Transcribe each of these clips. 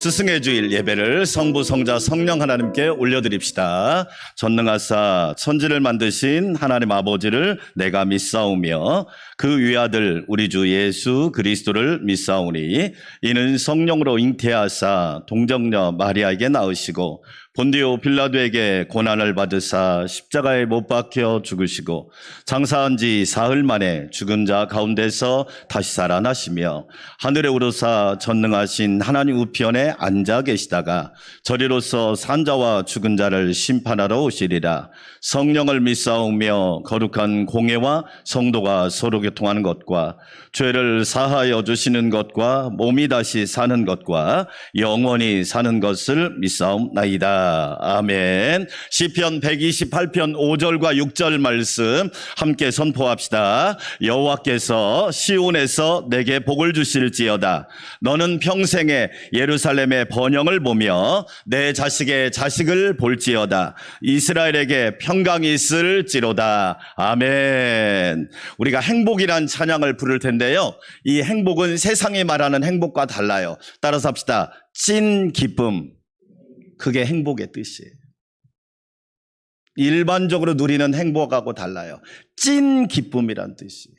스승의 주일 예배를 성부, 성자, 성령 하나님께 올려드립시다. 전능하사 천지를 만드신 하나님 아버지를 내가 믿사오며 그 위아들 우리 주 예수 그리스도를 믿사오니 이는 성령으로 잉태하사 동정녀 마리아에게 낳으시고 본디오 빌라도에게 고난을 받으사 십자가에 못 박혀 죽으시고 장사한 지 사흘 만에 죽은 자 가운데서 다시 살아나시며 하늘에 오르사 전능하신 하나님 우편에 앉아 계시다가 저리로서 산자와 죽은 자를 심판하러 오시리라. 성령을 믿사오며 거룩한 공예와 성도가 서로 교통하는 것과 죄를 사하여 주시는 것과 몸이 다시 사는 것과 영원히 사는 것을 믿사옵나이다. 아멘. 시편 128편 5절과 6절 말씀 함께 선포합시다. 여호와께서 시온에서 내게 복을 주실지어다. 너는 평생에 예루살렘의 번영을 보며 내 자식의 자식을 볼지어다. 이스라엘에게 평강이 있을지로다. 아멘. 우리가 행복이란 찬양을 부를 텐데요, 이 행복은 세상이 말하는 행복과 달라요. 따라서 합시다. 찐 기쁨, 그게 행복의 뜻이에요. 일반적으로 누리는 행복하고 달라요. 찐 기쁨이란 뜻이에요.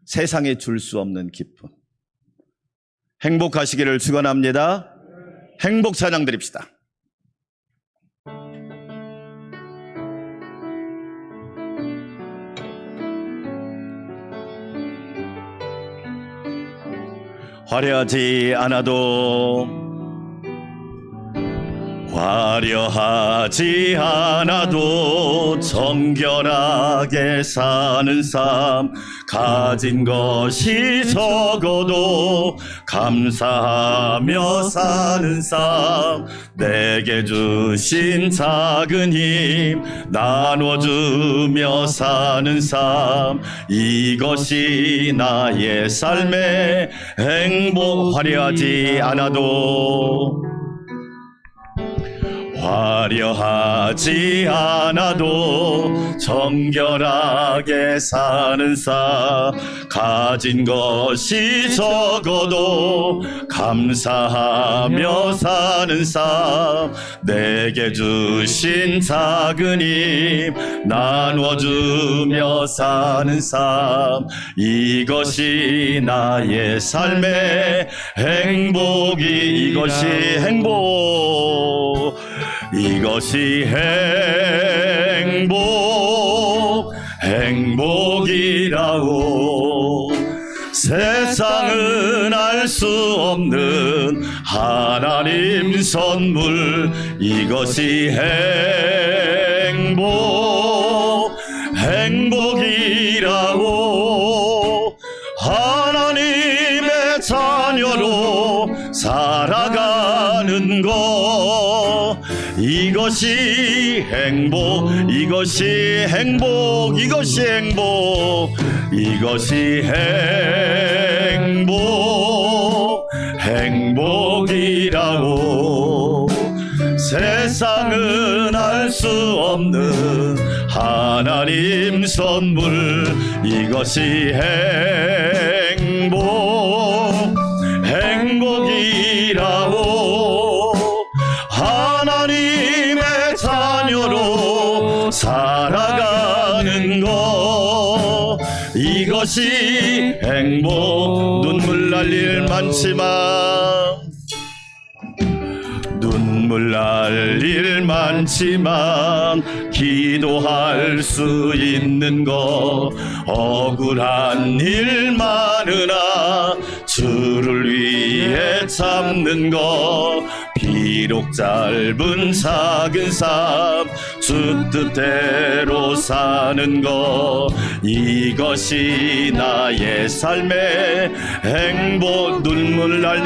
세상에 줄 수 없는 기쁨. 행복하시기를 축원합니다. 행복 찬양 드립시다. 화려하지 않아도 정결하게 사는 삶, 가진 것이 적어도 감사하며 사는 삶, 내게 주신 작은 힘 나눠주며 사는 삶, 이것이 나의 삶의 행복. 화려하지 않아도 정결하게 사는 삶, 가진 것이 적어도 감사하며 사는 삶, 내게 주신 작은 힘 나눠주며 사는 삶, 이것이 나의 삶의 행복이. 이것이 행복, 이것이 행복이라고. 세상은 알 수 없는 하나님 선물, 이것이 행복이라고. 하나님의 자녀로 살아가는 것, 이것이 행복, 이것이 행복, 이것이 행복, 이것이 행복이라고. 세상은 알 수 없는 하나님 선물, 이것이 행복이라고. 하나님의 자녀로 살아가는 것, 이것이 행복. 눈물 날 일 많지만 기도할 수 있는 것, 억울한 일 많으나 주를 위해 참는 것, 비록 짧은 작은 삶 주 뜻대로 사는 것, 이것이 나의 삶의 행복. 눈물 날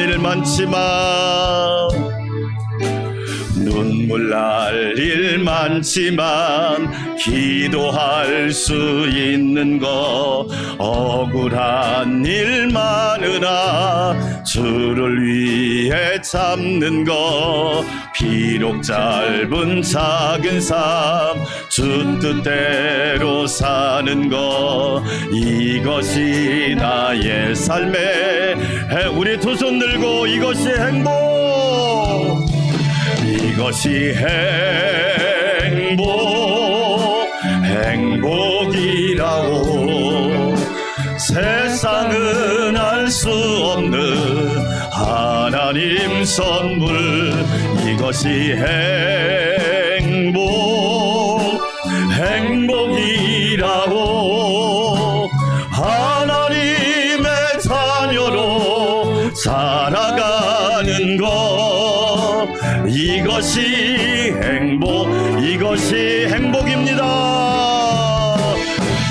일 많지만 기도할 수 있는 것, 억울한 일 많으나 주를 위해 참는 것, 비록 짧은 작은 삶 주 뜻대로 사는 것, 이것이 나의 삶의 우리 두 손 들고 이것이 행복. 이것이 행복이라고 세상은 알 수 없는 하나님 선물 이것이 행복이라고 하나님의 자녀로 살아가는 것 이것이 행복입니다.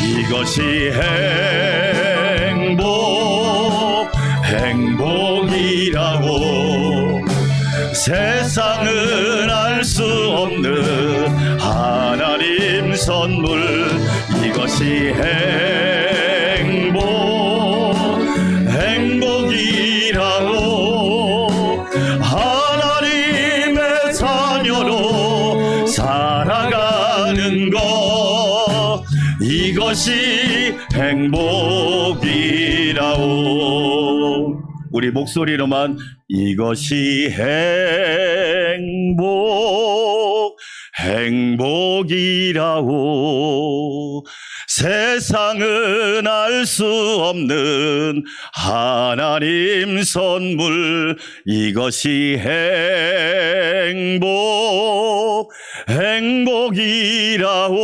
이것이 행복이라고 세상은 알 수 없는 하나님 선물 이것이 행복이라고 하나님의 자녀로 살아가는 것 이것이 행복이라고 우리 목소리로만 이것이 행복이라고 세상은 알 수 없는 하나님 선물 이것이 행복이라고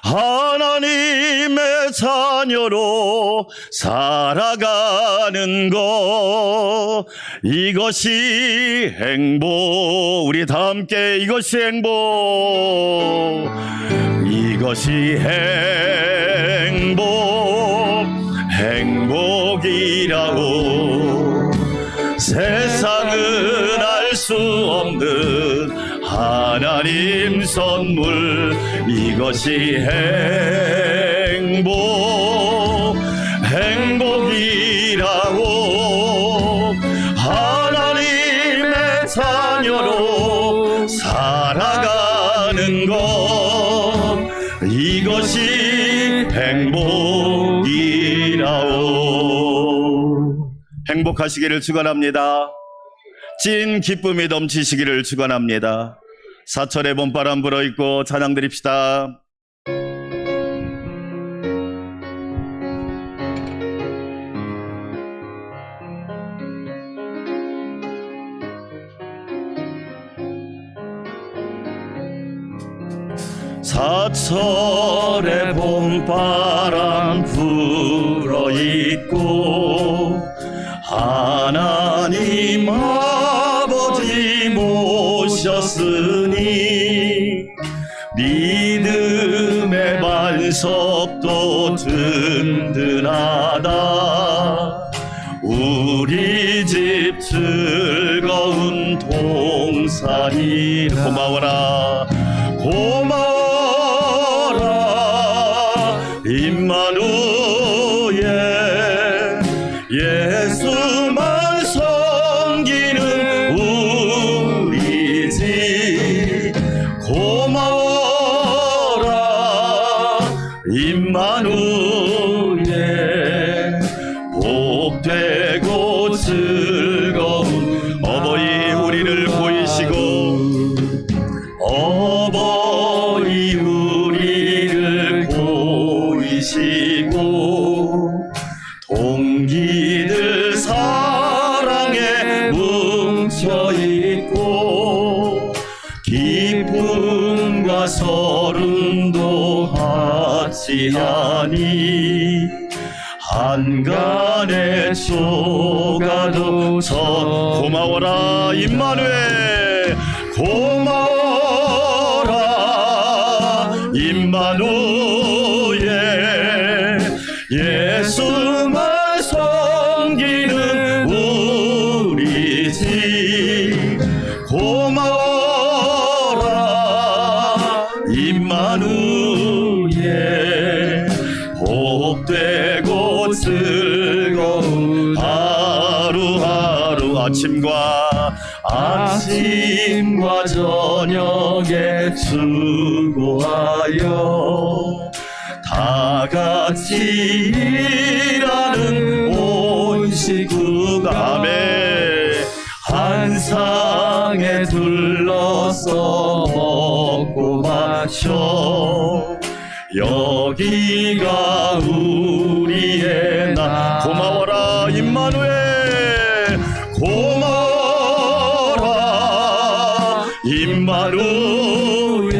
하나님의 자녀로 살아가는 것 이것이 우리 다 함께 이것이 이것이 행복이라고 세상은 알 수 없는 하나님 선물 이것이 행복이라고 하나님의 자녀로 살아가는 것 이것이 행복이라오 행복하시기를 축원합니다. 찐 기쁨이 넘치시기를 축원합니다. 사철의 봄바람 불어있고 찬양 드립시다. 사철의 봄바람 불어있고 하나님 아버지 모셨으니 믿음의 반석도 든든하다 우리 집 즐거운 동산이 고마워라 임마누엘 예수만 섬기는 우리 집 고마워라 임마누엘 복되고 즐거운 어버이 우리를 보이시고 어버이 우리를 보이시고 동기들 사랑에 뭉쳐있고 기쁨과 서름도 같이하니 한간의 초가도 고마워라 임마누엘 고마워라 임마누엘 예수만 섬기는 우리 집 고마워라 임마누엘 복되고 즐거운 하루하루 아침과 저녁에 수고하여 다 같이 일하는 온 식구가 한 세상에 둘러서 먹고 마셔 여기가 우리의 나. 고마워라 임마누엘, 고마워라 임마누엘.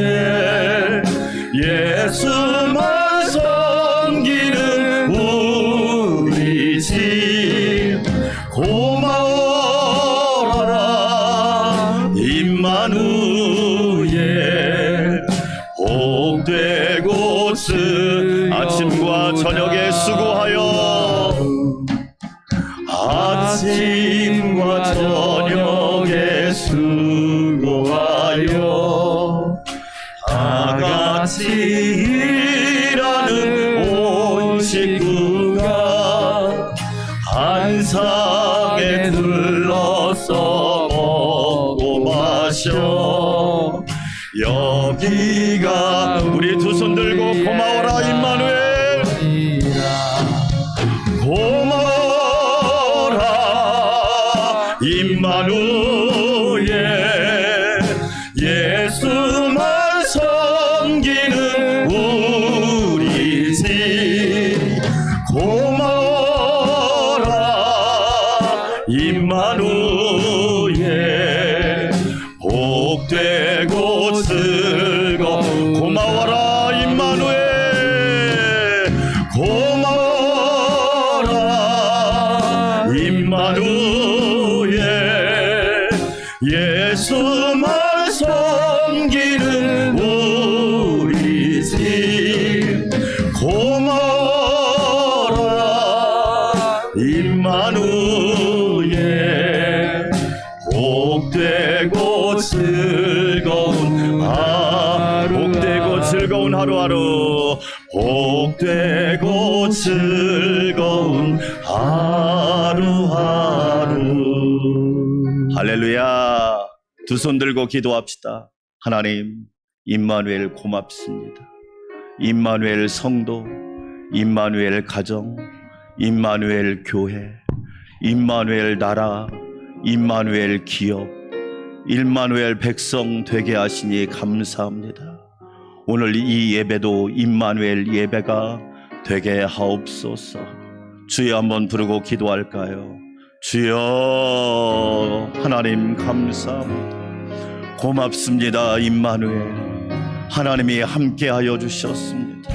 예수만 섬기는 우리 집 고마워라 임마누엘. 복되고 아침과 저녁에 수고하여, 아침과 저녁에 수고하여 다 같이 일하는 온 식구가 한 상에 둘러서 먹고 마셔 여기가. 우리 두 손 들고 고마워라 임마누엘, 고마워라 임마누엘. 예수만 섬기는 우리 집 고마워라 임마누엘. 복되고 즐거운 고마워라 임마누엘, 고마워라 임마누엘. 예수만 섬기는 우리 집 고마워라 임마누엘. 복되고 즐거운 복되고 즐거운 하루하루, 복되고 즐거운 하루하루. 할렐루야. 두 손 들고 기도합시다. 하나님, 임마누엘 고맙습니다. 임마누엘 성도, 임마누엘 가정, 임마누엘 교회, 임마누엘 나라, 임마누엘 기업, 임마누엘 백성 되게 하시니 감사합니다. 오늘 이 예배도 임마누엘 예배가 되게 하옵소서. 주여 한번 부르고 기도할까요? 주여, 하나님 감사합니다. 고맙습니다. 임마누엘, 하나님이 함께하여 주셨습니다.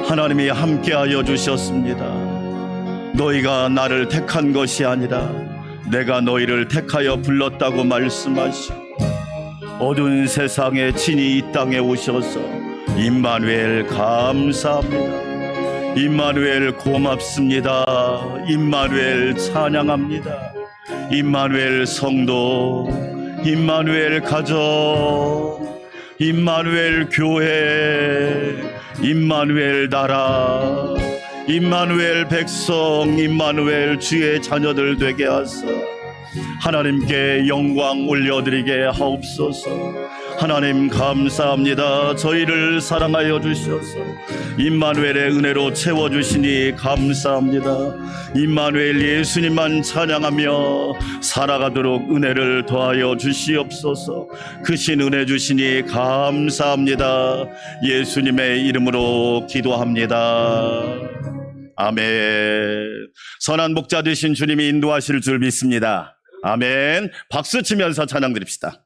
하나님이 함께하여 주셨습니다. 너희가 나를 택한 것이 아니라 내가 너희를 택하여 불렀다고 말씀하시고, 어두운 세상에 친히 이 땅에 오셔서 임마누엘 감사합니다. 임마누엘 고맙습니다. 임마누엘 찬양합니다. 임마누엘 성도, 임마누엘 가정, 임마누엘 교회, 임마누엘 나라, 임마누엘 백성, 임마누엘 주의 자녀들 되게 하사 하나님께 영광 올려드리게 하옵소서. 하나님 감사합니다. 저희를 사랑하여 주셔서 임마누엘의 은혜로 채워주시니 감사합니다. 임마누엘 예수님만 찬양하며 살아가도록 은혜를 더하여 주시옵소서. 크신 은혜 주시니 감사합니다. 예수님의 이름으로 기도합니다. 아멘. 선한 목자 되신 주님이 인도하실 줄 믿습니다. 아멘. 박수 치면서 찬양 드립시다.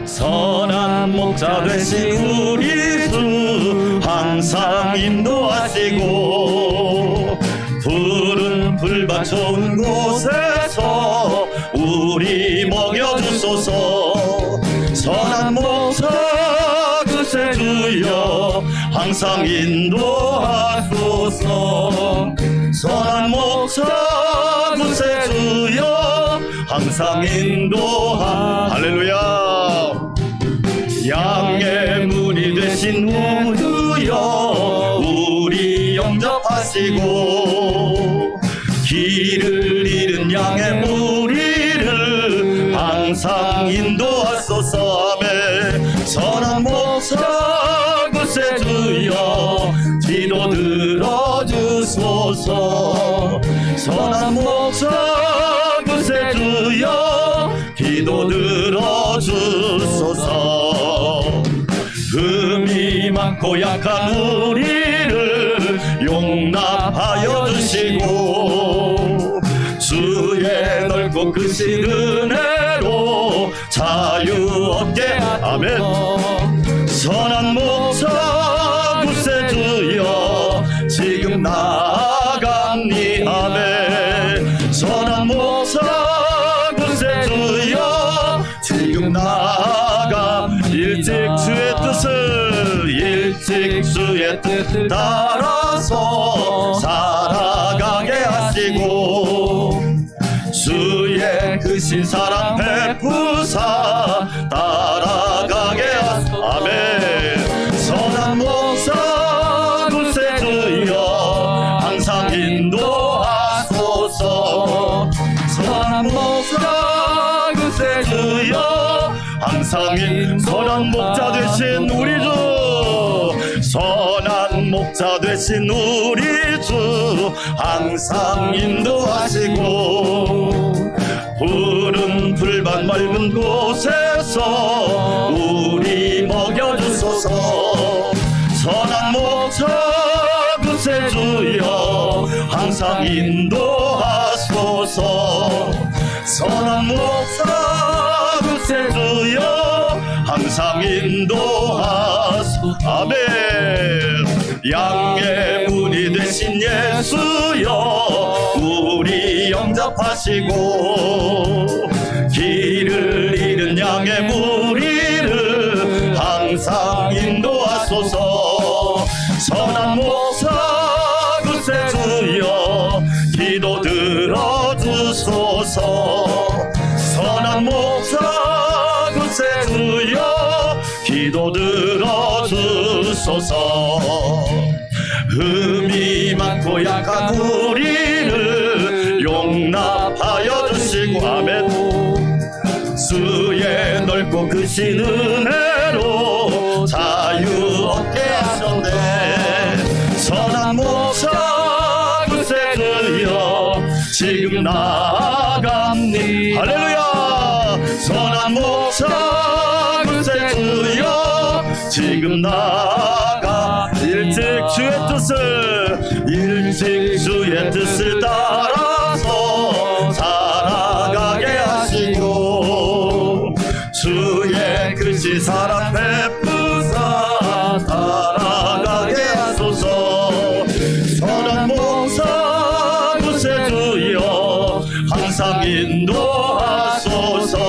선한 목자 되신 우리 주 항상 인도하시고 푸른 풀밭 좋은 곳에서 우리 먹여주소서. 선한 목자 그새 주여 항상 인도하소서. 선한 목자 그새 주여 항상 할렐루야. 양의 문이 되신 우주여 우리 영접하시고 길을 잃은 양의 무리를 항상 인도하소서. 아멘. 선한 목자 그새 주여 지도들 들어주소서. 선한 목자 구세주여 기도 들어주소서. 흠이 많고 약한 우리를 용납하여 주시고 주의 넓고 크신 은혜로 자유 얻게. 아멘. 선한 목자 구세주여 지금 나아갑니. 아멘. 선한 목자 구세주여 지금 나아가. 일찍 주의 뜻을 따라서 살아가게 하시고 주의 크신 사랑 베푸사 따라가게 하소서. 아멘. 선한 목자 구세주여 항상 인도하소서. 선한 목자 구세주여 항상 선한 목자 되신 우리 주. 선한 목자 되신 우리 주 항상 인도하시고 푸른 풀밭 맑은 곳에서 우리 먹여주소서. 선한 목자 구세주여 항상 인도하소서. 선한 목자 구세주여 항상 인도하소서. 아멘. 양의 문이 되신 예수여 우리 영접하시고 길을 잃은 양의 무리를 항상 인도하소서. 선한 목자 구세주여 기도 들어주소서. 선한 목자 구세주여 기도 들어주소서. 흠이 많고 약한 우리를 용납하여 주시고 아멘. 주의 넓고 크신 은혜로 자유 얻게 하셨네. 선한 목자 구세주여 지금 나아갑니. 할렐루야. 선한 목자 구세주여 지금 나아가. 일찍 주의 뜻을 따라서 살아가게 하시고 주의 크신 사랑 베푸사 살아가게 하소서. 선한 목자 구세주여 항상 인도하소서.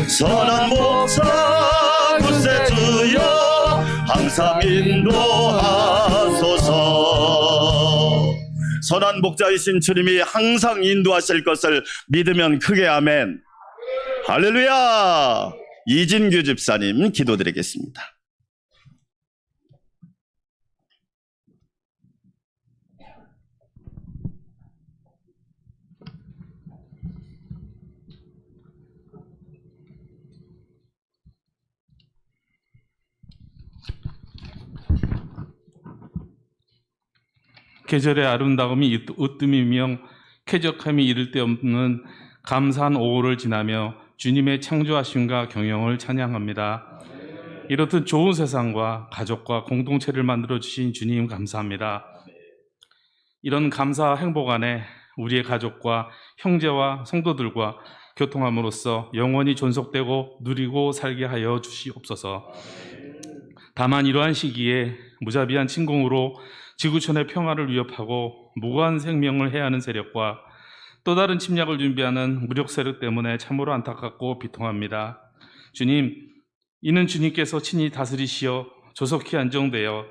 선한 목자 구세주여 항상 인도하소서. 선한 목자이신 주님이 항상 인도하실 것을 믿으면 크게 아멘. 할렐루야. 이진규 집사님 기도드리겠습니다. 계절의 아름다움이 으뜸이며 쾌적함이 이를 데 없는 감사한 5월을 지나며 주님의 창조하심과 경영을 찬양합니다. 이렇듯 좋은 세상과 가족과 공동체를 만들어 주신 주님 감사합니다. 이런 감사와 행복 안에 우리의 가족과 형제와 성도들과 교통함으로써 영원히 존속되고 누리고 살게 하여 주시옵소서. 다만 이러한 시기에 무자비한 침공으로 지구촌의 평화를 위협하고 무고한 생명을 해하는 세력과 또 다른 침략을 준비하는 무력 세력 때문에 참으로 안타깝고 비통합니다. 주님, 이는 주님께서 친히 다스리시어 조속히 안정되어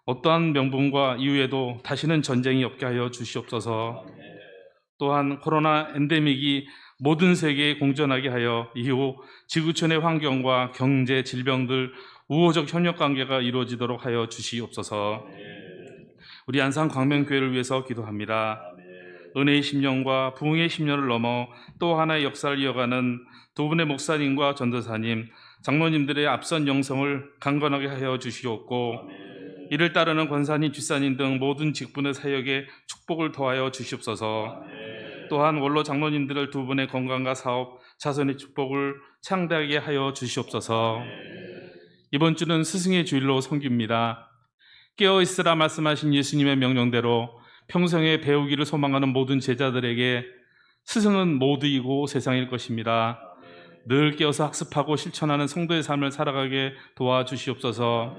어떠한 명분과 이유에도 다시는 전쟁이 없게 하여 주시옵소서. 또한 코로나 엔데믹이 모든 세계에 공존하게 하여 이후 지구촌의 환경과 경제, 질병들 우호적 협력관계가 이루어지도록 하여 주시옵소서. 우리 안산 광명교회를 위해서 기도합니다. 은혜의 10년과 부흥의 10년을 넘어 또 하나의 역사를 이어가는 두 분의 목사님과 전도사님, 장로님들의 앞선 영성을 강건하게 하여 주시옵고 이를 따르는 권사님, 뒷사님 등 모든 직분의 사역에 축복을 더하여 주시옵소서. 또한 원로 장로님들을 두 분의 건강과 사업, 자손의 축복을 창대하게 하여 주시옵소서. 이번 주는 스승의 주일로 섬깁니다. 깨어있으라 말씀하신 예수님의 명령대로 평생에 배우기를 소망하는 모든 제자들에게 스승은 모두이고 세상일 것입니다. 늘 깨어서 학습하고 실천하는 성도의 삶을 살아가게 도와주시옵소서.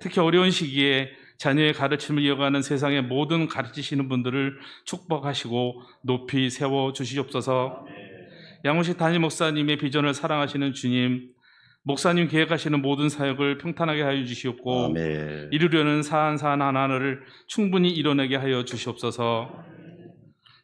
특히 어려운 시기에 자녀의 가르침을 이어가는 세상의 모든 가르치시는 분들을 축복하시고 높이 세워주시옵소서. 양호식 담임 목사님의 비전을 사랑하시는 주님, 목사님 계획하시는 모든 사역을 평탄하게 하여 주시옵고 아멘. 이루려는 사안 하나하나를 충분히 이뤄내게 하여 주시옵소서.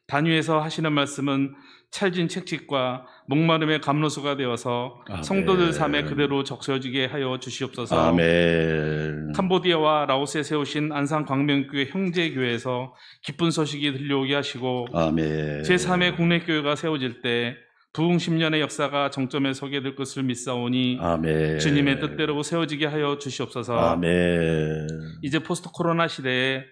단위에서 하시는 말씀은 찰진 책찍과 목마름의 감로수가 되어서 아멘. 성도들 삶에 그대로 적셔지게 하여 주시옵소서. 아멘. 캄보디아와 라오스에 세우신 안산 광명교회 형제교회에서 기쁜 소식이 들려오게 하시고 아멘. 제3의 국내교회가 세워질 때 부흥 10년의 역사가 정점에 서게 될 것을 믿사오니 아멘. 주님의 뜻대로 세워지게 하여 주시옵소서. 아멘. 이제 포스트 코로나 시대에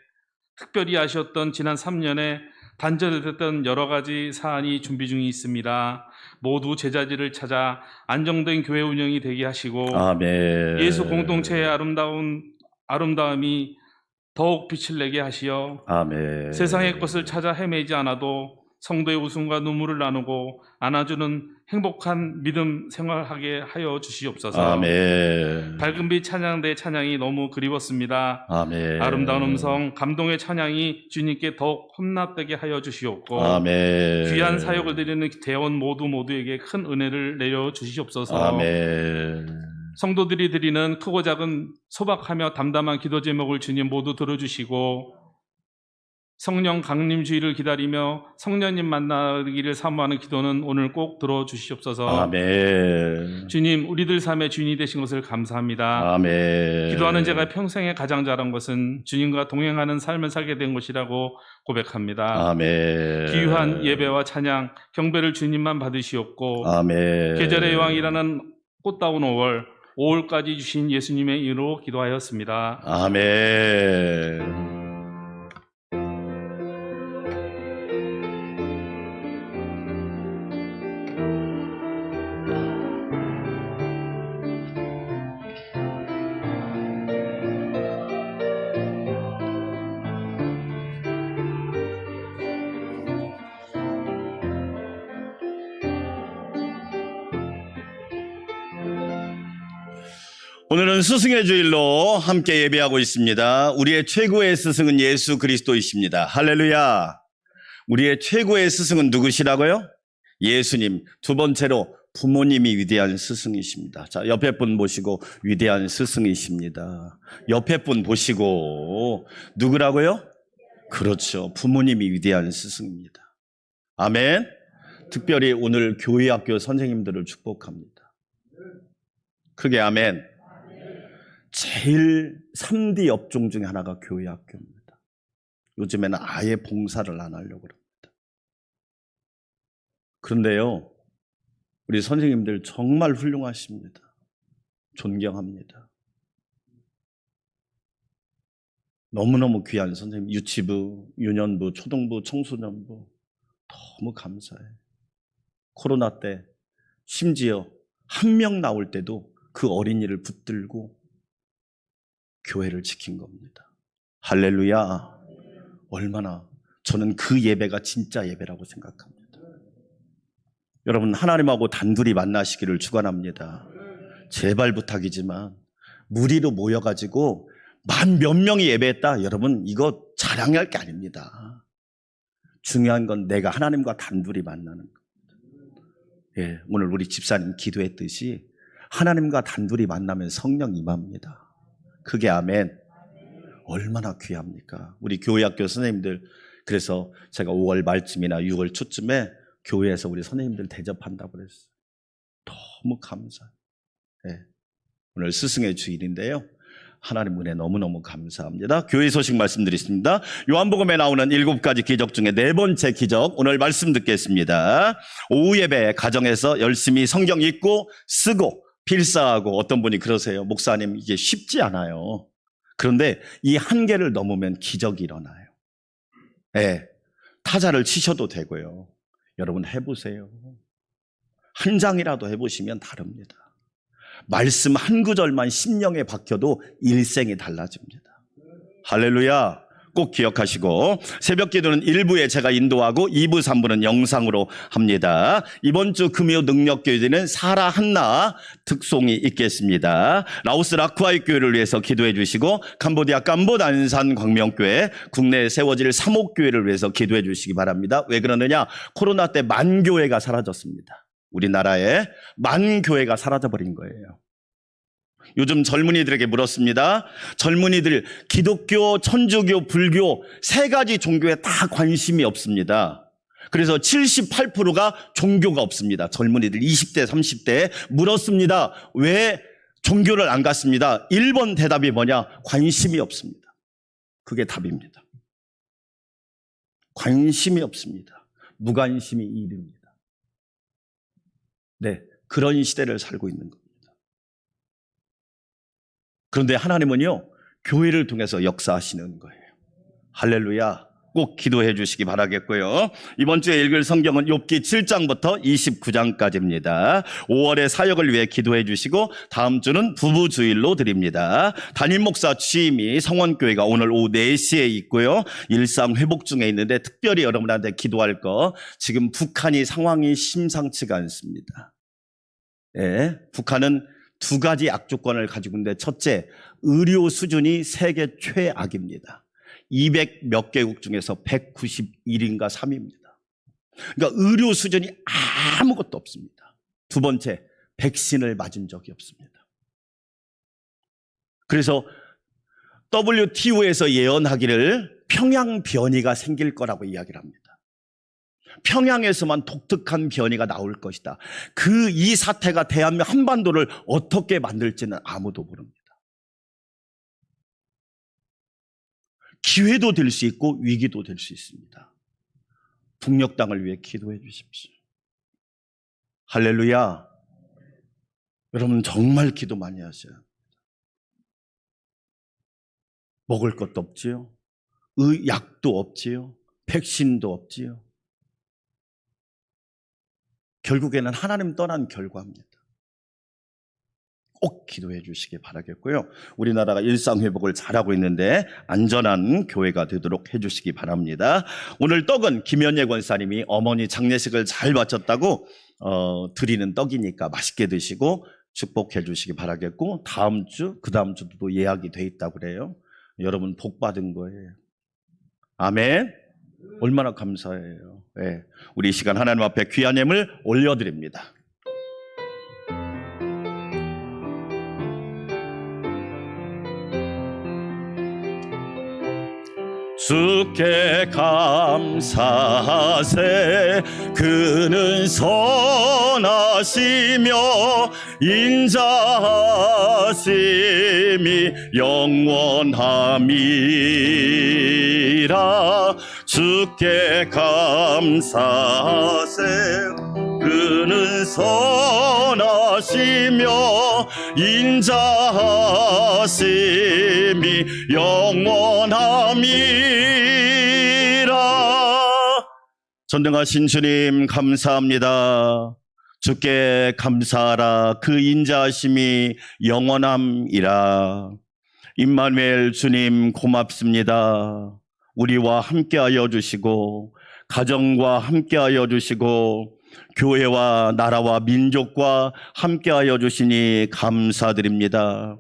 특별히 아쉬웠던 지난 3년에 단절됐던 여러 가지 사안이 준비 중에 있습니다. 모두 제자지를 찾아 안정된 교회 운영이 되게 하시고 아멘. 예수 공동체의 아름다움이 더욱 빛을 내게 하시어 아멘. 세상의 것을 찾아 헤매지 않아도 성도의 웃음과 눈물을 나누고 안아주는 행복한 믿음 생활하게 하여 주시옵소서. 아멘. 밝은 빛 찬양대 찬양이 너무 그리웠습니다. 아멘. 아름다운 음성 감동의 찬양이 주님께 더욱 험납되게 하여 주시옵고 아멘. 귀한 사역을 드리는 대원 모두에게 큰 은혜를 내려 주시옵소서. 아멘. 성도들이 드리는 크고 작은 소박하며 담담한 기도 제목을 주님 모두 들어주시고 성령 강림 주의를 기다리며 성령님 만나기를 사모하는 기도는 오늘 꼭 들어주시옵소서. 아멘. 주님, 우리들 삶의 주인이 되신 것을 감사합니다. 아멘. 기도하는 제가 평생에 가장 잘한 것은 주님과 동행하는 삶을 살게 된 것이라고 고백합니다. 아멘. 귀한 예배와 찬양, 경배를 주님만 받으시옵고 아멘. 계절의 여왕이라는 꽃다운 5월까지 주신 예수님의 이름으로 기도하였습니다. 아멘. 오늘은 스승의 주일로 함께 예배하고 있습니다. 우리의 최고의 스승은 예수 그리스도이십니다. 할렐루야. 우리의 최고의 스승은 누구시라고요? 예수님. 두 번째로 부모님이 위대한 스승이십니다. 자, 옆에 분 보시고 위대한 스승이십니다. 옆에 분 보시고 누구라고요? 그렇죠. 부모님이 위대한 스승입니다. 아멘. 특별히 오늘 교회학교 선생님들을 축복합니다. 크게 아멘. 제일 3D 업종 중에 하나가 교회학교입니다. 요즘에는 아예 봉사를 안 하려고 합니다. 그런데요, 우리 선생님들 정말 훌륭하십니다. 존경합니다. 너무너무 귀한 선생님, 유치부, 유년부, 초등부, 청소년부 너무 감사해요. 코로나 때 심지어 한 명 나올 때도 그 어린이를 붙들고 교회를 지킨 겁니다. 할렐루야. 얼마나 저는 그 예배가 진짜 예배라고 생각합니다. 여러분, 하나님하고 단둘이 만나시기를 축원합니다. 제발 부탁이지만 무리로 모여가지고 몇 명이 예배했다. 여러분, 이거 자랑할 게 아닙니다. 중요한 건 내가 하나님과 단둘이 만나는 겁니다. 예, 오늘 우리 집사님 기도했듯이 하나님과 단둘이 만나면 성령 임합니다. 그게 아멘. 얼마나 귀합니까? 우리 교회학교 선생님들, 그래서 제가 5월 말쯤이나 6월 초쯤에 교회에서 우리 선생님들 대접한다고 그랬어요. 너무 감사해요. 네. 오늘 스승의 주일인데요. 하나님 은혜 너무너무 감사합니다. 교회 소식 말씀드리겠습니다. 요한복음에 나오는 7가지 기적 중에 4번째 기적, 오늘 말씀 듣겠습니다. 오후 예배 가정에서 열심히 성경 읽고 쓰고 필사하고, 어떤 분이 그러세요. 목사님, 이게 쉽지 않아요. 그런데 이 한계를 넘으면 기적이 일어나요. 예, 타자를 치셔도 되고요. 여러분 해보세요. 한 장이라도 해보시면 다릅니다. 말씀 한 구절만 심령에 박혀도 일생이 달라집니다. 할렐루야. 꼭 기억하시고, 새벽 기도는 1부에 제가 인도하고 2부, 3부는 영상으로 합니다. 이번 주 금요 능력교회는 사라 한나 특송이 있겠습니다. 라오스 라쿠아이 교회를 위해서 기도해 주시고, 캄보디아 깜봇 안산 광명교회, 국내에 세워질 사목교회를 위해서 기도해 주시기 바랍니다. 왜 그러느냐? 코로나 때 만교회가 사라졌습니다. 우리나라에 만교회가 사라져버린 거예요. 요즘 젊은이들에게 물었습니다. 젊은이들 기독교, 천주교, 불교 세 가지 종교에 다 관심이 없습니다. 그래서 78%가 종교가 없습니다. 젊은이들 20대, 30대에 물었습니다. 왜 종교를 안 갔습니다? 1번 대답이 뭐냐? 관심이 없습니다. 그게 답입니다. 관심이 없습니다. 무관심이 이릅니다. 네, 그런 시대를 살고 있는 겁니다. 그런데 하나님은요, 교회를 통해서 역사하시는 거예요. 할렐루야. 꼭 기도해 주시기 바라겠고요. 이번 주에 읽을 성경은 욥기 7장부터 29장까지입니다. 5월의 사역을 위해 기도해 주시고, 다음 주는 부부 주일로 드립니다. 담임 목사 취임이 성원교회가 오늘 오후 4시에 있고요. 일상 회복 중에 있는데 특별히 여러분한테 기도할 거, 지금 북한이 상황이 심상치가 않습니다. 예, 북한은 두 가지 악조건을 가지고 있는데, 첫째, 의료 수준이 세계 최악입니다. 200 몇 개국 중에서 191인가 3위입니다. 그러니까 의료 수준이 아무것도 없습니다. 두 번째, 백신을 맞은 적이 없습니다. 그래서 WTO에서 예언하기를 평양 변이가 생길 거라고 이야기를 합니다. 평양에서만 독특한 변이가 나올 것이다. 이 사태가 대한민국 한반도를 어떻게 만들지는 아무도 모릅니다. 기회도 될 수 있고 위기도 될 수 있습니다. 북녘 땅을 위해 기도해 주십시오. 할렐루야. 여러분 정말 기도 많이 하셔요. 먹을 것도 없지요. 약도 없지요. 백신도 없지요. 결국에는 하나님 떠난 결과입니다. 꼭 기도해 주시기 바라겠고요. 우리나라가 일상회복을 잘하고 있는데 안전한 교회가 되도록 해 주시기 바랍니다. 오늘 떡은 김현예 권사님이 어머니 장례식을 잘 마쳤다고 드리는 떡이니까 맛있게 드시고 축복해 주시기 바라겠고, 다음 주, 그 다음 주도 예약이 돼 있다고 그래요. 여러분 복 받은 거예요. 아멘. 얼마나 감사해요. 네. 우리 이 시간 하나님 앞에 귀한 예물 올려드립니다. 주께 감사하세. 그는 선하시며 인자하심이 영원함이라. 주께 감사하세. 그는 선하시며 인자하심이 영원함이라. 전능하신 주님 감사합니다. 주께 감사하라. 그 인자하심이 영원함이라. 임마누엘 주님 고맙습니다. 우리와 함께하여 주시고 가정과 함께하여 주시고 교회와 나라와 민족과 함께하여 주시니 감사드립니다.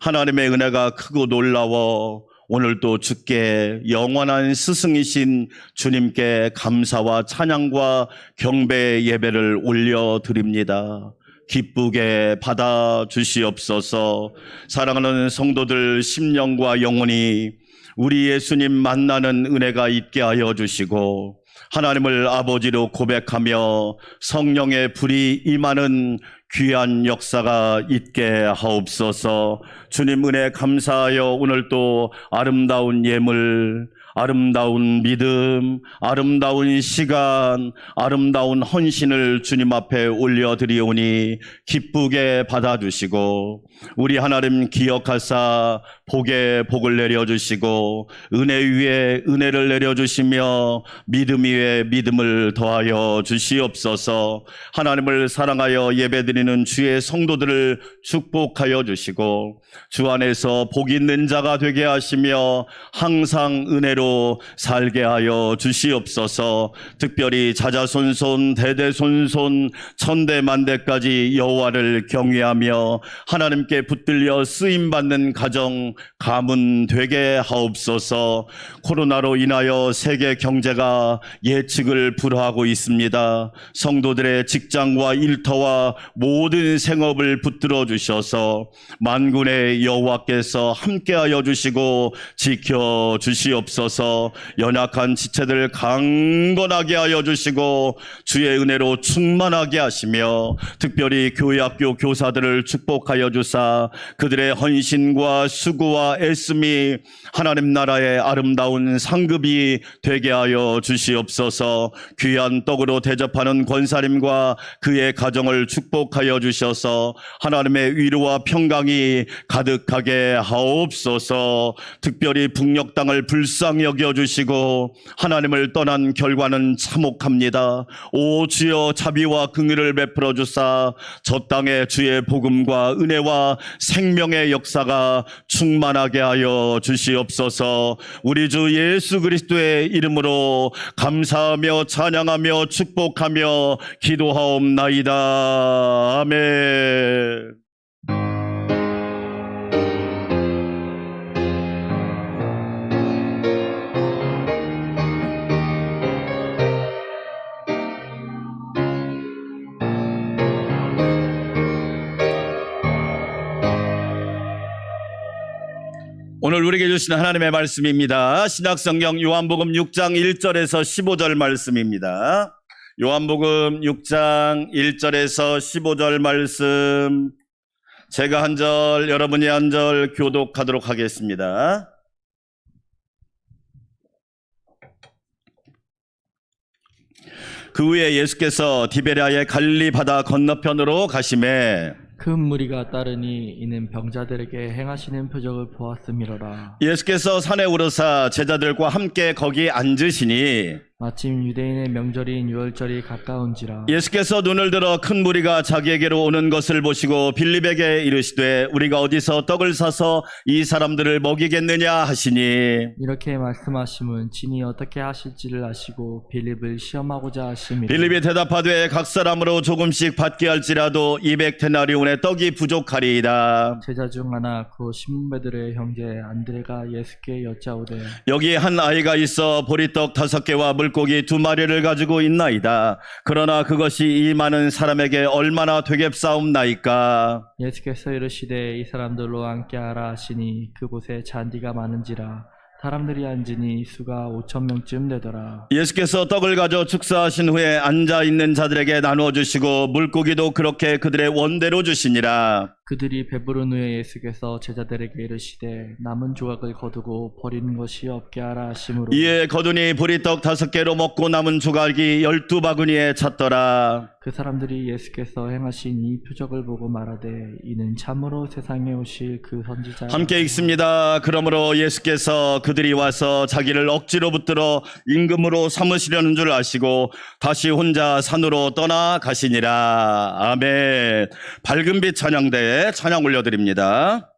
하나님의 은혜가 크고 놀라워 오늘도 주께 영원한 스승이신 주님께 감사와 찬양과 경배 예배를 올려드립니다. 기쁘게 받아주시옵소서. 사랑하는 성도들 심령과 영혼이 우리 예수님 만나는 은혜가 있게 하여 주시고 하나님을 아버지로 고백하며 성령의 불이 임하는 귀한 역사가 있게 하옵소서. 주님 은혜 감사하여 오늘 또 아름다운 예물, 아름다운 믿음, 아름다운 시간, 아름다운 헌신을 주님 앞에 올려드리오니 기쁘게 받아주시고 우리 하나님 기억하사 복에 복을 내려주시고 은혜 위에 은혜를 내려주시며 믿음 위에 믿음을 더하여 주시옵소서. 하나님을 사랑하여 예배드리는 주의 성도들을 축복하여 주시고 주 안에서 복 있는 자가 되게 하시며 항상 은혜로 살게 하여 주시옵소서. 특별히 자자손손 대대손손 천대만대까지 여호와를 경외하며 하나님께 붙들려 쓰임받는 가정 가문 되게 하옵소서. 코로나로 인하여 세계 경제가 예측을 불허하고 있습니다. 성도들의 직장과 일터와 모든 생업을 붙들어 주셔서 만군의 여호와께서 함께하여 주시고 지켜 주시옵소서. 연약한 지체들 강건하게 하여 주시고 주의 은혜로 충만하게 하시며 특별히 교회학교 교사들을 축복하여 주사 그들의 헌신과 수고와 애씀이 하나님 나라의 아름다운 상급이 되게 하여 주시옵소서. 귀한 떡으로 대접하는 권사님과 그의 가정을 축복하여 주셔서 하나님의 위로와 평강이 가득하게 하옵소서. 특별히 북녘 땅을 불쌍히 여겨주시고 하나님을 떠난 결과는 참혹합니다. 오 주여 자비와 긍휼을 베풀어 주사 저 땅에 주의 복음과 은혜와 생명의 역사가 충만하게 하여 주시옵소서. 우리 주 예수 그리스도의 이름으로 감사하며 찬양하며 축복하며 기도하옵나이다. 아멘. 오늘 우리에게 주신 하나님의 말씀입니다. 신약성경 요한복음 6장 1절에서 15절 말씀입니다. 요한복음 6장 1절에서 15절 말씀, 제가 한 절, 여러분이 한 절 교독하도록 하겠습니다. 그 후에 예수께서 디베랴의 갈릴리 바다 건너편으로 가시매 큰 무리가 따르니 이는 병자들에게 행하시는 표적을 보았음이로라. 예수께서 산에 오르사 제자들과 함께 거기 앉으시니 마침 유대인의 명절인 유월절이 가까운지라. 예수께서 눈을 들어 큰 무리가 자기에게로 오는 것을 보시고 빌립에게 이르시되 우리가 어디서 떡을 사서 이 사람들을 먹이겠느냐 하시니 이렇게 말씀하심은 친히 어떻게 하실지를 아시고 빌립을 시험하고자 하심이라. 빌립이 대답하되 각 사람으로 조금씩 받게 할지라도 200데나리온의 떡이 부족하리이다. 제자 중 하나 그 시몬 베드로의 형제 안드레가 예수께 여짜오되 여기 한 아이가 있어 보리떡 5개와 물고기 2마리를 가지고 있나이다. 그러나 그것이 이 많은 사람에게 얼마나 되겠사옵나이까. 예수께서 이르시되 이 사람들로 함께하라 하시니 그곳에 잔디가 많은지라 사람들이 앉으니 수가 5,000명쯤 되더라. 예수께서 떡을 가져 축사하신 후에 앉아있는 자들에게 나누어 주시고 물고기도 그렇게 그들의 원대로 주시니라. 그들이 배부른 후에 예수께서 제자들에게 이르시되 남은 조각을 거두고 버리는 것이 없게 하라 하심으로 이에 거두니 보리떡 5개로 먹고 남은 조각이 12바구니에 찼더라. 그 사람들이 예수께서 행하신 이 표적을 보고 말하되 이는 참으로 세상에 오실 그 선지자. 함께 읽습니다. 그러므로 예수께서 그들이 와서 자기를 억지로 붙들어 임금으로 삼으시려는 줄 아시고 다시 혼자 산으로 떠나가시니라. 아멘. 밝은 빛 찬양대에 찬양 올려드립니다.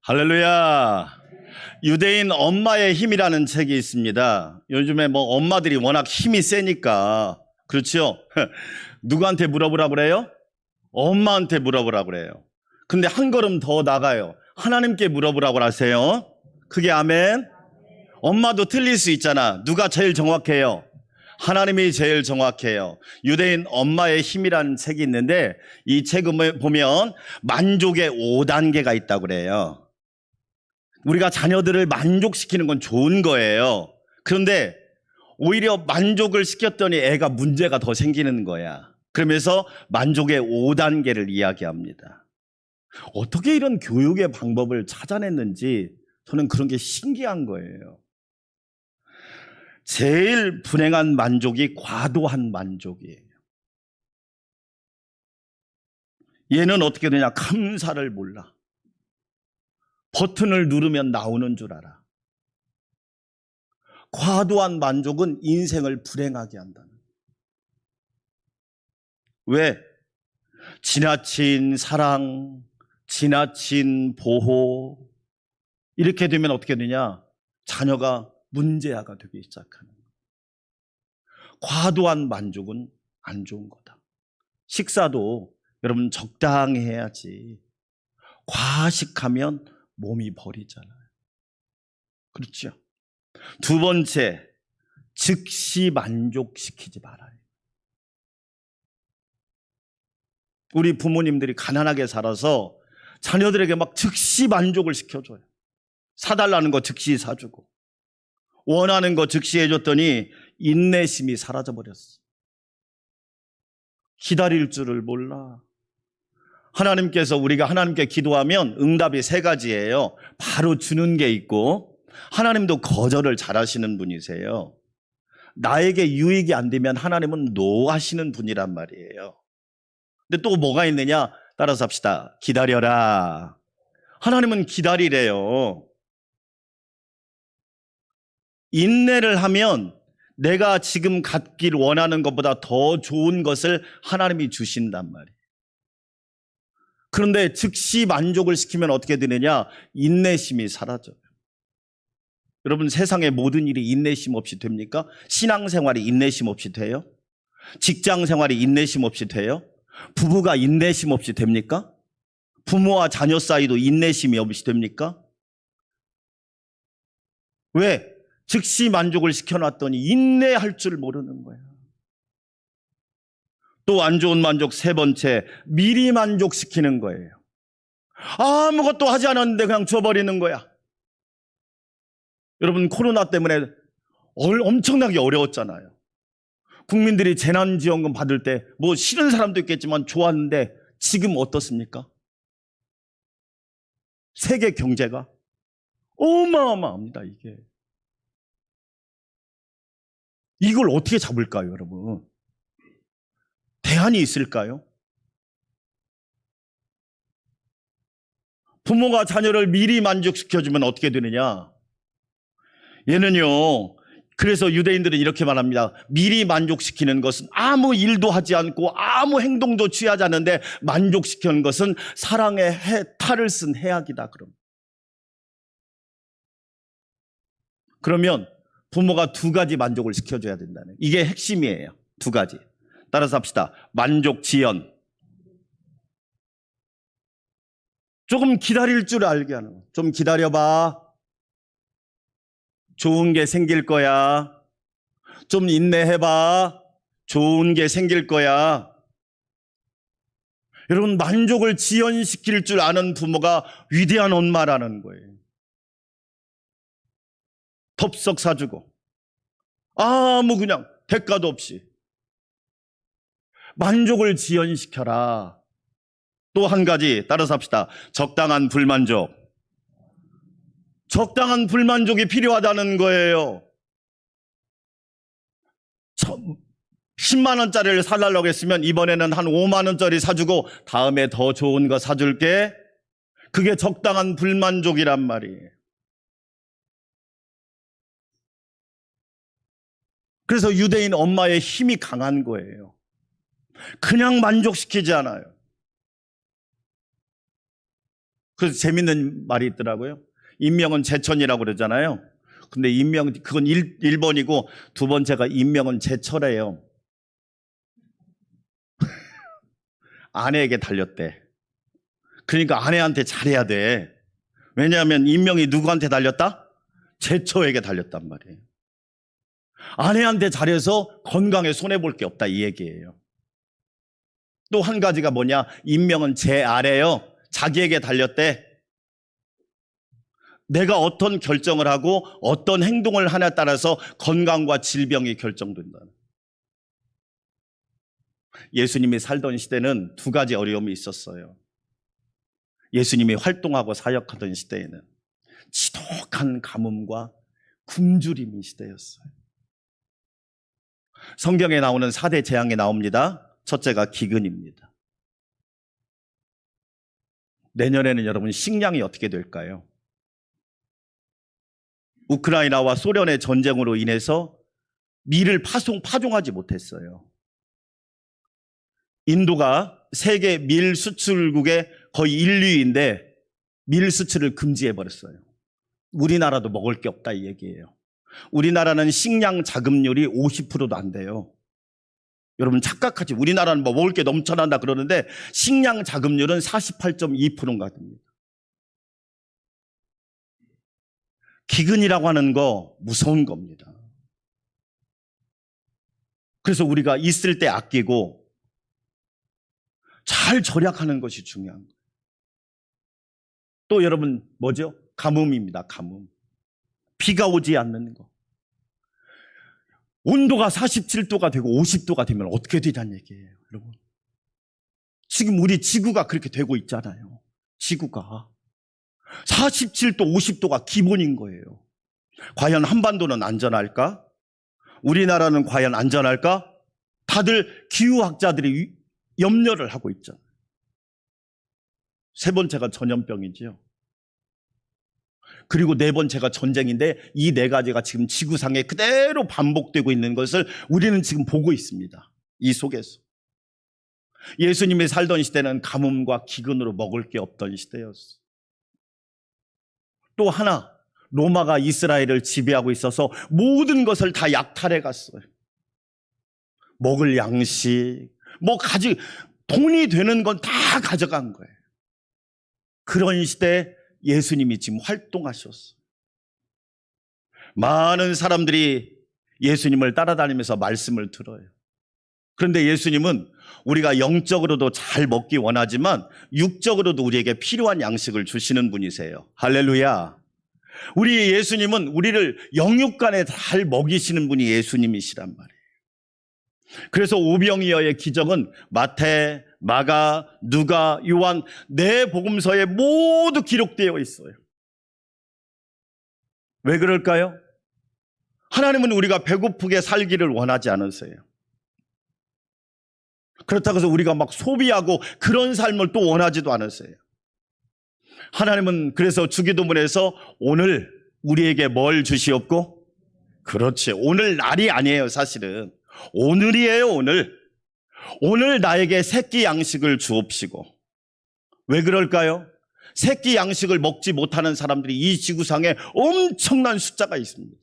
할렐루야. 유대인 엄마의 힘이라는 책이 있습니다. 요즘에 뭐 엄마들이 워낙 힘이 세니까, 그렇죠? 누구한테 물어보라 그래요? 엄마한테 물어보라 그래요. 근데 한 걸음 더 나가요. 하나님께 물어보라고 하세요. 그게 아멘? 엄마도 틀릴 수 있잖아. 누가 제일 정확해요? 하나님이 제일 정확해요. 유대인 엄마의 힘이라는 책이 있는데 이 책을 보면 만족의 5단계가 있다고 그래요. 우리가 자녀들을 만족시키는 건 좋은 거예요. 그런데 오히려 만족을 시켰더니 애가 문제가 더 생기는 거야. 그러면서 만족의 5단계를 이야기합니다. 어떻게 이런 교육의 방법을 찾아냈는지 저는 그런 게 신기한 거예요. 제일 불행한 만족이 과도한 만족이에요. 얘는 어떻게 되냐? 감사를 몰라. 버튼을 누르면 나오는 줄 알아. 과도한 만족은 인생을 불행하게 한다는 거예요. 왜? 지나친 사랑, 지나친 보호, 이렇게 되면 어떻게 되냐? 자녀가 문제아가 되기 시작하는 거예요. 과도한 만족은 안 좋은 거다. 식사도 여러분 적당히 해야지. 과식하면 몸이 버리잖아요. 그렇죠? 두 번째, 즉시 만족시키지 말아요. 우리 부모님들이 가난하게 살아서 자녀들에게 막 즉시 만족을 시켜줘요. 사달라는 거 즉시 사주고 원하는 거 즉시 해줬더니 인내심이 사라져버렸어. 기다릴 줄을 몰라. 하나님께서 우리가 하나님께 기도하면 응답이 3가지예요. 바로 주는 게 있고 하나님도 거절을 잘하시는 분이세요. 나에게 유익이 안 되면 하나님은 노하시는 분이란 말이에요. 근데 또 뭐가 있느냐? 따라서 합시다. 기다려라. 하나님은 기다리래요. 인내를 하면 내가 지금 갖길 원하는 것보다 더 좋은 것을 하나님이 주신단 말이에요. 그런데 즉시 만족을 시키면 어떻게 되느냐? 인내심이 사라져요. 여러분, 세상의 모든 일이 인내심 없이 됩니까? 신앙생활이 인내심 없이 돼요? 직장생활이 인내심 없이 돼요? 부부가 인내심 없이 됩니까? 부모와 자녀 사이도 인내심이 없이 됩니까? 왜? 즉시 만족을 시켜놨더니 인내할 줄 모르는 거야. 또 안 좋은 만족 3번째, 미리 만족시키는 거예요. 아무것도 하지 않았는데 그냥 줘버리는 거야. 여러분, 코로나 때문에 엄청나게 어려웠잖아요. 국민들이 재난지원금 받을 때 뭐 싫은 사람도 있겠지만 좋았는데 지금 어떻습니까? 세계 경제가 어마어마합니다, 이게. 이걸 어떻게 잡을까요, 여러분? 대안이 있을까요? 부모가 자녀를 미리 만족시켜주면 어떻게 되느냐? 얘는요, 그래서 유대인들은 이렇게 말합니다. 미리 만족시키는 것은 아무 일도 하지 않고 아무 행동도 취하지 않는데 만족시키는 것은 사랑의 탈을 쓴 해악이다. 그러면 부모가 2가지 만족을 시켜줘야 된다는, 이게 핵심이에요. 2가지. 따라서 합시다. 만족 지연. 조금 기다릴 줄 알게 하는 거예요. 좀 기다려봐. 좋은 게 생길 거야. 좀 인내해봐. 좋은 게 생길 거야. 여러분, 만족을 지연시킬 줄 아는 부모가 위대한 엄마라는 거예요. 덥석 사주고 아무 그냥 대가도 없이 만족을 지연시켜라. 또 한 가지 따라서 합시다. 적당한 불만족. 적당한 불만족이 필요하다는 거예요. 10만 원짜리를 사달라고 했으면 이번에는 한 5만 원짜리 사주고 다음에 더 좋은 거 사줄게. 그게 적당한 불만족이란 말이에요. 그래서 유대인 엄마의 힘이 강한 거예요. 그냥 만족시키지 않아요. 그래서 재밌는 말이 있더라고요. 인명은 제천이라고 그러잖아요. 근데 인명, 그건 1번이고 두 번째가 인명은 제철이에요. 아내에게 달렸대. 그러니까 아내한테 잘해야 돼. 왜냐하면 인명이 누구한테 달렸다? 제처에게 달렸단 말이에요. 아내한테 잘해서 건강에 손해볼 게 없다 이 얘기예요. 또 한 가지가 뭐냐? 인명은 제 아래요. 자기에게 달렸대. 내가 어떤 결정을 하고 어떤 행동을 하냐에 따라서 건강과 질병이 결정된다. 예수님이 살던 시대는 두 가지 어려움이 있었어요. 예수님이 활동하고 사역하던 시대에는 지독한 가뭄과 굶주림이 시대였어요. 성경에 나오는 4대 재앙이 나옵니다. 첫째가 기근입니다. 내년에는 여러분 식량이 어떻게 될까요? 우크라이나와 소련의 전쟁으로 인해서 밀을 파종하지 못했어요. 인도가 세계 밀 수출국의 거의 1, 2위인데 밀 수출을 금지해버렸어요. 우리나라도 먹을 게 없다 이 얘기예요. 우리나라는 식량 자급률이 50%도 안 돼요. 여러분 착각하지. 우리나라는 뭐 먹을 게 넘쳐난다 그러는데 식량 자급률은 48.2%인가 됩니다. 기근이라고 하는 거 무서운 겁니다. 그래서 우리가 있을 때 아끼고 잘 절약하는 것이 중요한 거예요. 또 여러분 뭐죠? 가뭄입니다. 가뭄. 비가 오지 않는 거. 온도가 47도가 되고 50도가 되면 어떻게 되냐는 얘기예요. 여러분. 지금 우리 지구가 그렇게 되고 있잖아요. 지구가. 47도, 50도가 기본인 거예요. 과연 한반도는 안전할까? 우리나라는 과연 안전할까? 다들 기후학자들이 염려를 하고 있잖아요. 세 번째가 전염병이지요. 그리고 네 번째가 전쟁인데 이 네 가지가 지금 지구상에 그대로 반복되고 있는 것을 우리는 지금 보고 있습니다. 이 속에서. 예수님이 살던 시대는 가뭄과 기근으로 먹을 게 없던 시대였어요. 또 하나, 로마가 이스라엘을 지배하고 있어서 모든 것을 다 약탈해 갔어요. 먹을 양식, 돈이 되는 건 다 가져간 거예요. 그런 시대에 예수님이 지금 활동하셨어요. 많은 사람들이 예수님을 따라다니면서 말씀을 들어요. 그런데 예수님은 우리가 영적으로도 잘 먹기 원하지만 육적으로도 우리에게 필요한 양식을 주시는 분이세요. 할렐루야. 우리 예수님은 우리를 영육간에 잘 먹이시는 분이 예수님이시란 말이에요. 그래서 오병이어의 기적은 마태, 마가, 누가, 요한 네 복음서에 모두 기록되어 있어요. 왜 그럴까요? 하나님은 우리가 배고프게 살기를 원하지 않으세요. 그렇다고 해서 우리가 막 소비하고 그런 삶을 또 원하지도 않으세요. 하나님은 그래서 주기도문에서 오늘 우리에게 뭘 주시옵고? 그렇지. 오늘 날이 아니에요, 사실은. 오늘이에요, 오늘. 오늘 나에게 새끼 양식을 주옵시고. 왜 그럴까요? 새끼 양식을 먹지 못하는 사람들이 이 지구상에 엄청난 숫자가 있습니다.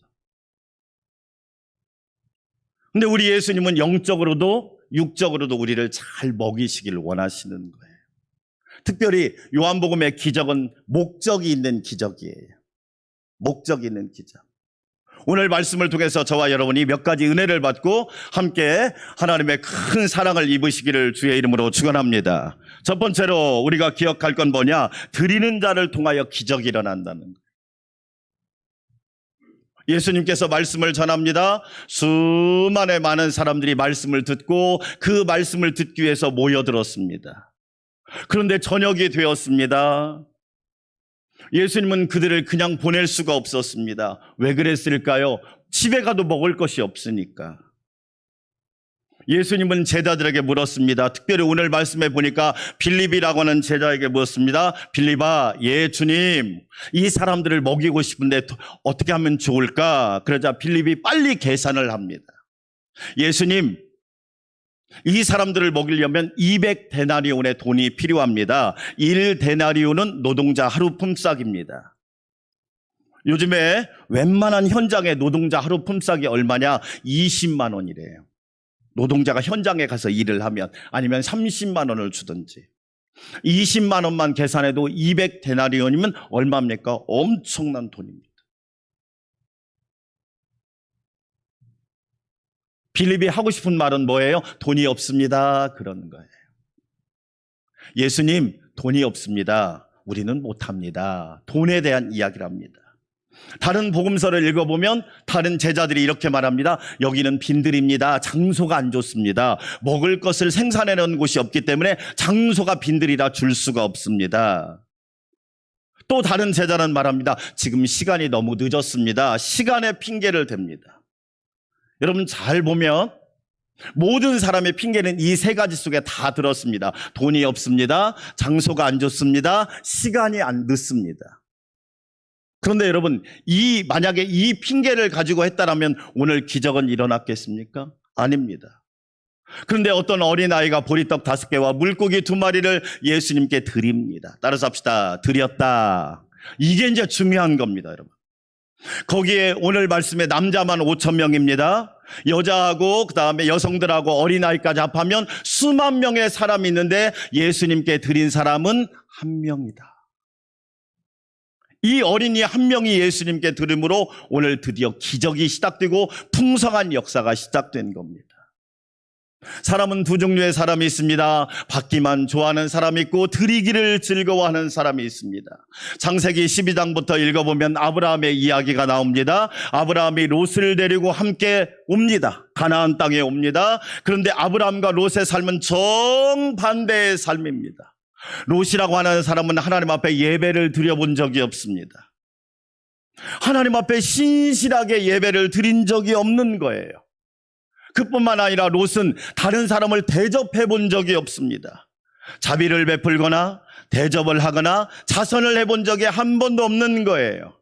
근데 우리 예수님은 영적으로도 육적으로도 우리를 잘 먹이시길 원하시는 거예요. 특별히 요한복음의 기적은 목적이 있는 기적이에요. 목적이 있는 기적. 오늘 말씀을 통해서 저와 여러분이 몇 가지 은혜를 받고 함께 하나님의 큰 사랑을 입으시기를 주의 이름으로 축원합니다. 첫 번째로 우리가 기억할 건 뭐냐? 드리는 자를 통하여 기적이 일어난다는 거예요. 예수님께서 말씀을 전합니다. 수많은 많은 사람들이 말씀을 듣고 그 말씀을 듣기 위해서 모여들었습니다. 그런데 저녁이 되었습니다. 예수님은 그들을 그냥 보낼 수가 없었습니다. 왜 그랬을까요? 집에 가도 먹을 것이 없으니까. 예수님은 제자들에게 물었습니다. 특별히 오늘 말씀에 보니까 빌립이라고 하는 제자에게 물었습니다. 빌립아, 예 주님, 이 사람들을 먹이고 싶은데 어떻게 하면 좋을까? 그러자 빌립이 빨리 계산을 합니다. 예수님, 이 사람들을 먹이려면 200데나리온의 돈이 필요합니다. 1데나리온은 노동자 하루 품삯입니다. 요즘에 웬만한 현장의 노동자 하루 품삯이 얼마냐? 20만 원이래요. 노동자가 현장에 가서 일을 하면, 아니면 30만 원을 주든지. 20만 원만 계산해도 200데나리온이면 얼마입니까? 엄청난 돈입니다. 빌립이 하고 싶은 말은 뭐예요? 돈이 없습니다. 그러는 거예요. 예수님, 돈이 없습니다. 우리는 못합니다. 돈에 대한 이야기를 합니다. 다른 복음서를 읽어보면 다른 제자들이 이렇게 말합니다. 여기는 빈들입니다. 장소가 안 좋습니다. 먹을 것을 생산해놓은 곳이 없기 때문에 장소가 빈들이라 줄 수가 없습니다. 또 다른 제자는 말합니다. 지금 시간이 너무 늦었습니다. 시간의 핑계를 댑니다. 여러분 잘 보면 모든 사람의 핑계는 이 세 가지 속에 다 들었습니다. 돈이 없습니다. 장소가 안 좋습니다. 시간이 안 늦습니다. 그런데 여러분, 만약에 이 핑계를 가지고 했다라면 오늘 기적은 일어났겠습니까? 아닙니다. 그런데 어떤 어린아이가 보리떡 5개와 물고기 2마리를 예수님께 드립니다. 따라서 합시다. 드렸다. 이게 이제 중요한 겁니다, 여러분. 거기에 오늘 말씀에 남자만 5,000명입니다. 여자하고 그다음에 여성들하고 어린아이까지 합하면 수만 명의 사람이 있는데 예수님께 드린 사람은 1명이다. 이 어린이 1명이 예수님께 들음으로 오늘 드디어 기적이 시작되고 풍성한 역사가 시작된 겁니다. 사람은 두 종류의 사람이 있습니다. 받기만 좋아하는 사람이 있고 드리기를 즐거워하는 사람이 있습니다. 창세기 12장부터 읽어보면 아브라함의 이야기가 나옵니다. 아브라함이 롯을 데리고 함께 옵니다. 가나안 땅에 옵니다. 그런데 아브라함과 롯의 삶은 정반대의 삶입니다. 롯이라고 하는 사람은 하나님 앞에 예배를 드려본 적이 없습니다. 하나님 앞에 신실하게 예배를 드린 적이 없는 거예요. 그뿐만 아니라 롯은 다른 사람을 대접해 본 적이 없습니다. 자비를 베풀거나 대접을 하거나 자선을 해본 적이 한 번도 없는 거예요.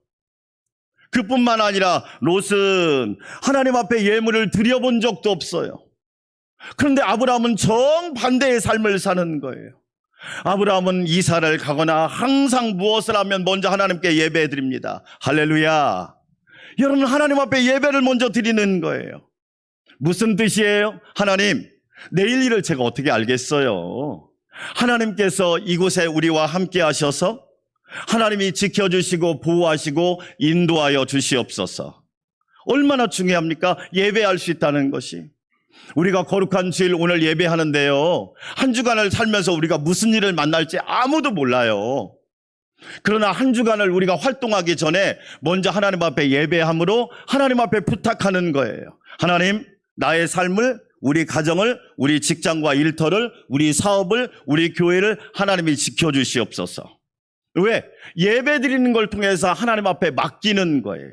그뿐만 아니라 롯은 하나님 앞에 예물을 드려본 적도 없어요. 그런데 아브라함은 정반대의 삶을 사는 거예요. 아브라함은 이사를 가거나 항상 무엇을 하면 먼저 하나님께 예배 드립니다. 할렐루야. 여러분, 하나님 앞에 예배를 먼저 드리는 거예요. 무슨 뜻이에요? 하나님, 내일 일을 제가 어떻게 알겠어요? 하나님께서 이곳에 우리와 함께 하셔서 하나님이 지켜주시고 보호하시고 인도하여 주시옵소서. 얼마나 중요합니까? 예배할 수 있다는 것이. 우리가 거룩한 주일 오늘 예배하는데요, 한 주간을 살면서 우리가 무슨 일을 만날지 아무도 몰라요. 그러나 한 주간을 우리가 활동하기 전에 먼저 하나님 앞에 예배함으로 하나님 앞에 부탁하는 거예요. 하나님, 나의 삶을, 우리 가정을, 우리 직장과 일터를, 우리 사업을, 우리 교회를 하나님이 지켜주시옵소서. 왜? 예배 드리는 걸 통해서 하나님 앞에 맡기는 거예요.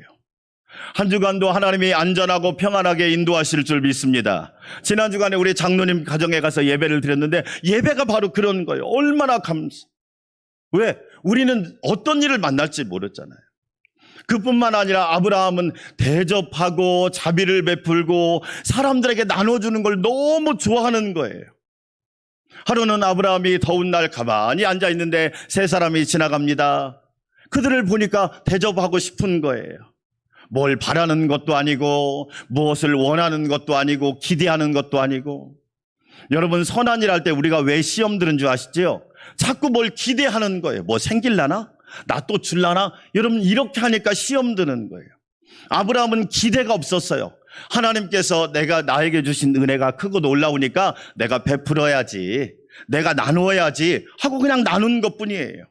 한 주간도 하나님이 안전하고 평안하게 인도하실 줄 믿습니다. 지난 주간에 우리 장로님 가정에 가서 예배를 드렸는데 예배가 바로 그런 거예요. 얼마나 왜? 우리는 어떤 일을 만날지 모르잖아요. 그뿐만 아니라 아브라함은 대접하고 자비를 베풀고 사람들에게 나눠주는 걸 너무 좋아하는 거예요. 하루는 아브라함이 더운 날 가만히 앉아있는데 세 사람이 지나갑니다. 그들을 보니까 대접하고 싶은 거예요. 뭘 바라는 것도 아니고 무엇을 원하는 것도 아니고 기대하는 것도 아니고. 여러분, 선한 일 할 때 우리가 왜 시험 드는 줄 아시죠? 자꾸 뭘 기대하는 거예요. 뭐 생길라나? 나 또 줄라나? 여러분, 이렇게 하니까 시험 드는 거예요. 아브라함은 기대가 없었어요. 하나님께서 나에게 주신 은혜가 크고 놀라우니까 내가 베풀어야지, 내가 나누어야지 하고 그냥 나눈 것뿐이에요.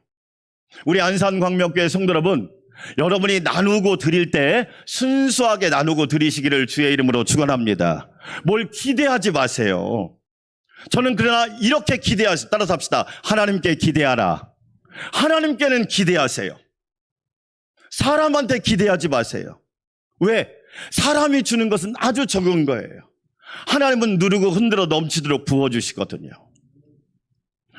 우리 안산광명교회 성도 여러분, 여러분이 나누고 드릴 때 순수하게 나누고 드리시기를 주의 이름으로 축원합니다. 뭘 기대하지 마세요. 저는 그러나 이렇게 기대하세요. 따라서 합시다. 하나님께 기대하라. 하나님께는 기대하세요. 사람한테 기대하지 마세요. 왜? 사람이 주는 것은 아주 적은 거예요. 하나님은 누르고 흔들어 넘치도록 부어주시거든요.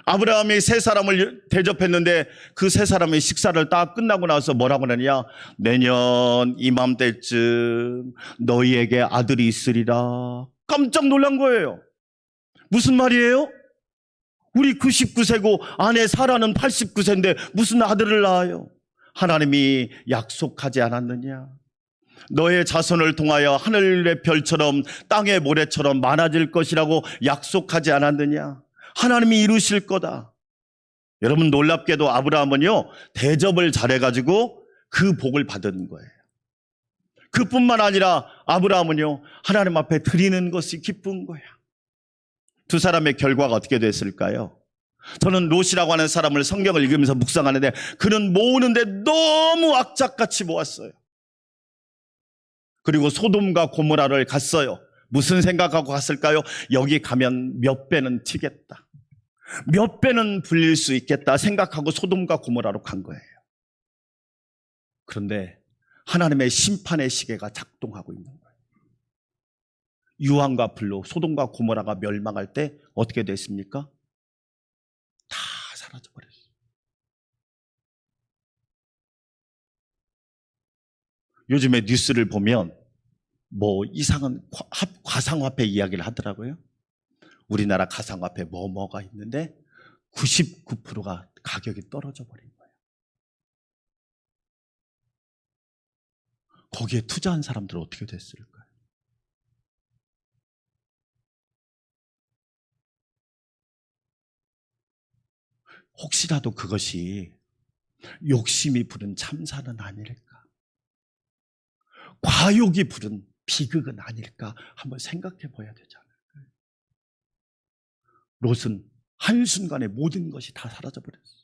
아브라함이 세 사람을 대접했는데 그 세 사람이 식사를 딱 끝나고 나서 뭐라고 하느냐? 내년 이맘때쯤 너희에게 아들이 있으리라. 깜짝 놀란 거예요. 무슨 말이에요? 우리 99세고 아내 사라는 89세인데 무슨 아들을 낳아요? 하나님이 약속하지 않았느냐? 너의 자손을 통하여 하늘의 별처럼 땅의 모래처럼 많아질 것이라고 약속하지 않았느냐? 하나님이 이루실 거다. 여러분, 놀랍게도 아브라함은요, 대접을 잘해가지고 그 복을 받은 거예요. 그뿐만 아니라 아브라함은요, 하나님 앞에 드리는 것이 기쁜 거야. 두 사람의 결과가 어떻게 됐을까요? 저는 롯이라고 하는 사람을 성경을 읽으면서 묵상하는데 그는 모으는데 너무 악착같이 모았어요. 그리고 소돔과 고모라를 갔어요. 무슨 생각하고 갔을까요? 여기 가면 몇 배는 튀겠다, 몇 배는 불릴 수 있겠다 생각하고 소돔과 고모라로 간 거예요. 그런데 하나님의 심판의 시계가 작동하고 있는 거예요. 유황과 불로 소돔과 고모라가 멸망할 때 어떻게 됐습니까? 다 사라져버렸어요. 요즘에 뉴스를 보면 뭐 이상한 가상화폐 이야기를 하더라고요. 우리나라 가상화폐 뭐가 있는데 99%가 가격이 떨어져 버린 거예요. 거기에 투자한 사람들은 어떻게 됐을까요? 혹시라도 그것이 욕심이 부른 참사는 아닐까? 과욕이 부른 비극은 아닐까? 한번 생각해 봐야 되지 않을까요? 롯은 한순간에 모든 것이 다 사라져버렸어요.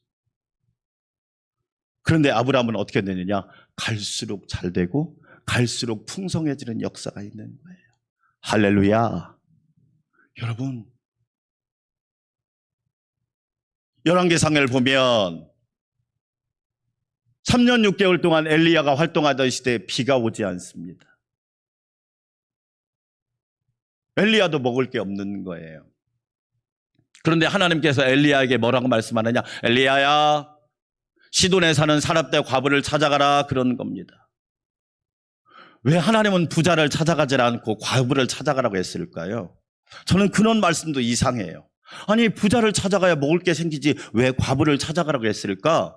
그런데 아브라함은 어떻게 되느냐? 갈수록 잘 되고 갈수록 풍성해지는 역사가 있는 거예요. 할렐루야. 여러분, 열왕기상을 보면 3년 6개월 동안 엘리야가 활동하던 시대에 비가 오지 않습니다. 엘리야도 먹을 게 없는 거예요. 그런데 하나님께서 엘리야에게 뭐라고 말씀하느냐? 엘리야야, 시돈에 사는 사렙대 과부를 찾아가라, 그런 겁니다. 왜 하나님은 부자를 찾아가지 않고 과부를 찾아가라고 했을까요? 저는 그런 말씀도 이상해요. 아니, 부자를 찾아가야 먹을 게 생기지 왜 과부를 찾아가라고 했을까?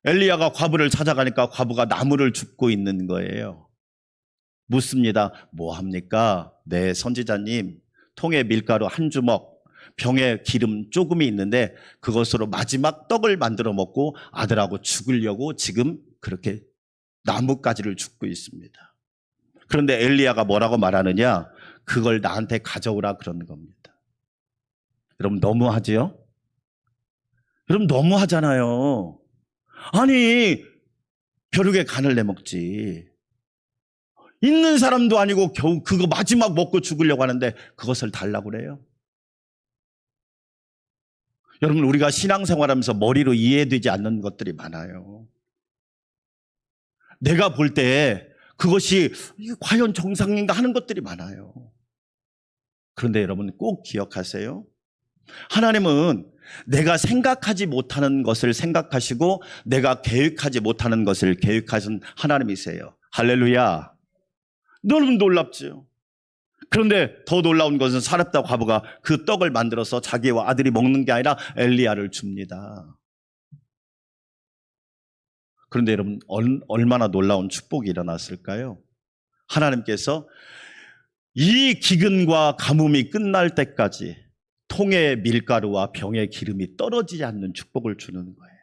엘리야가 과부를 찾아가니까 과부가 나무를 줍고 있는 거예요. 묻습니다. 뭐 합니까? 네, 선지자님, 통에 밀가루 한 주먹, 병에 기름 조금이 있는데 그것으로 마지막 떡을 만들어 먹고 아들하고 죽으려고 지금 그렇게 나뭇가지를 줍고 있습니다. 그런데 엘리야가 뭐라고 말하느냐? 그걸 나한테 가져오라, 그러는 겁니다. 여러분, 너무하지요? 여러분, 너무하잖아요. 아니, 벼룩에 간을 내먹지. 있는 사람도 아니고 겨우 그거 마지막 먹고 죽으려고 하는데 그것을 달라고 그래요. 여러분, 우리가 신앙생활하면서 머리로 이해되지 않는 것들이 많아요. 내가 볼 때 그것이 과연 정상인가 하는 것들이 많아요. 그런데 여러분, 꼭 기억하세요. 하나님은 내가 생각하지 못하는 것을 생각하시고 내가 계획하지 못하는 것을 계획하신 하나님이세요. 할렐루야. 여러분, 놀랍죠? 그런데 더 놀라운 것은 사렙다 과부가 그 떡을 만들어서 자기와 아들이 먹는 게 아니라 엘리야를 줍니다. 그런데 여러분, 얼마나 놀라운 축복이 일어났을까요? 하나님께서 이 기근과 가뭄이 끝날 때까지 통의 밀가루와 병의 기름이 떨어지지 않는 축복을 주는 거예요.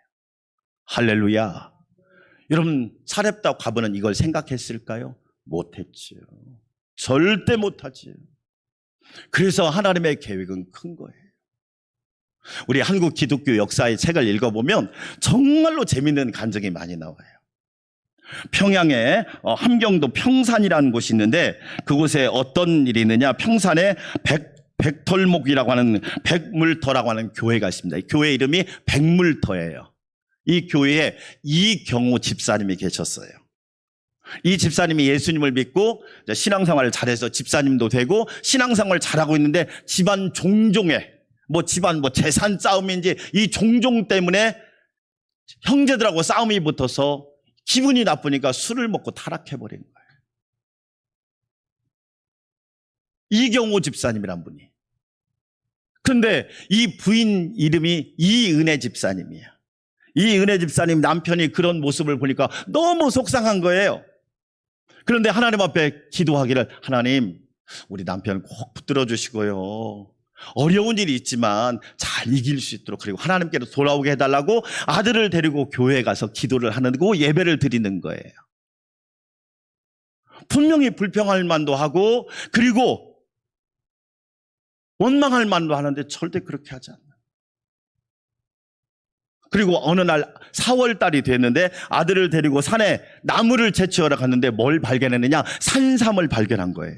할렐루야. 여러분, 사렙다 과부는 이걸 생각했을까요? 못했죠. 절대 못하지요. 그래서 하나님의 계획은 큰 거예요. 우리 한국 기독교 역사의 책을 읽어보면 정말로 재밌는 간증이 많이 나와요. 평양에 함경도 평산이라는 곳이 있는데 그곳에 어떤 일이 있느냐? 평산에 백털목이라고 하는 백물터라고 하는 교회가 있습니다. 이 교회 이름이 백물터예요. 이 교회에 이경호 집사님이 계셨어요. 이 집사님이 예수님을 믿고 신앙생활을 잘해서 집사님도 되고 신앙생활을 잘하고 있는데 집안 종종에 집안 재산 싸움인지 이 종종 때문에 형제들하고 싸움이 붙어서 기분이 나쁘니까 술을 먹고 타락해버린 거예요. 이경호 집사님이란 분이. 그런데 이 부인 이름이 이은혜 집사님이에요. 이은혜 집사님 남편이 그런 모습을 보니까 너무 속상한 거예요. 그런데 하나님 앞에 기도하기를, 하나님, 우리 남편 꼭 붙들어 주시고요, 어려운 일이 있지만 잘 이길 수 있도록, 그리고 하나님께로 돌아오게 해달라고 아들을 데리고 교회에 가서 기도를 하고 예배를 드리는 거예요. 분명히 불평할 만도 하고 그리고 원망할 만도 하는데 절대 그렇게 하지 않아요. 그리고 어느 날 4월 달이 됐는데 아들을 데리고 산에 나무를 채취하러 갔는데 뭘 발견했느냐? 산삼을 발견한 거예요.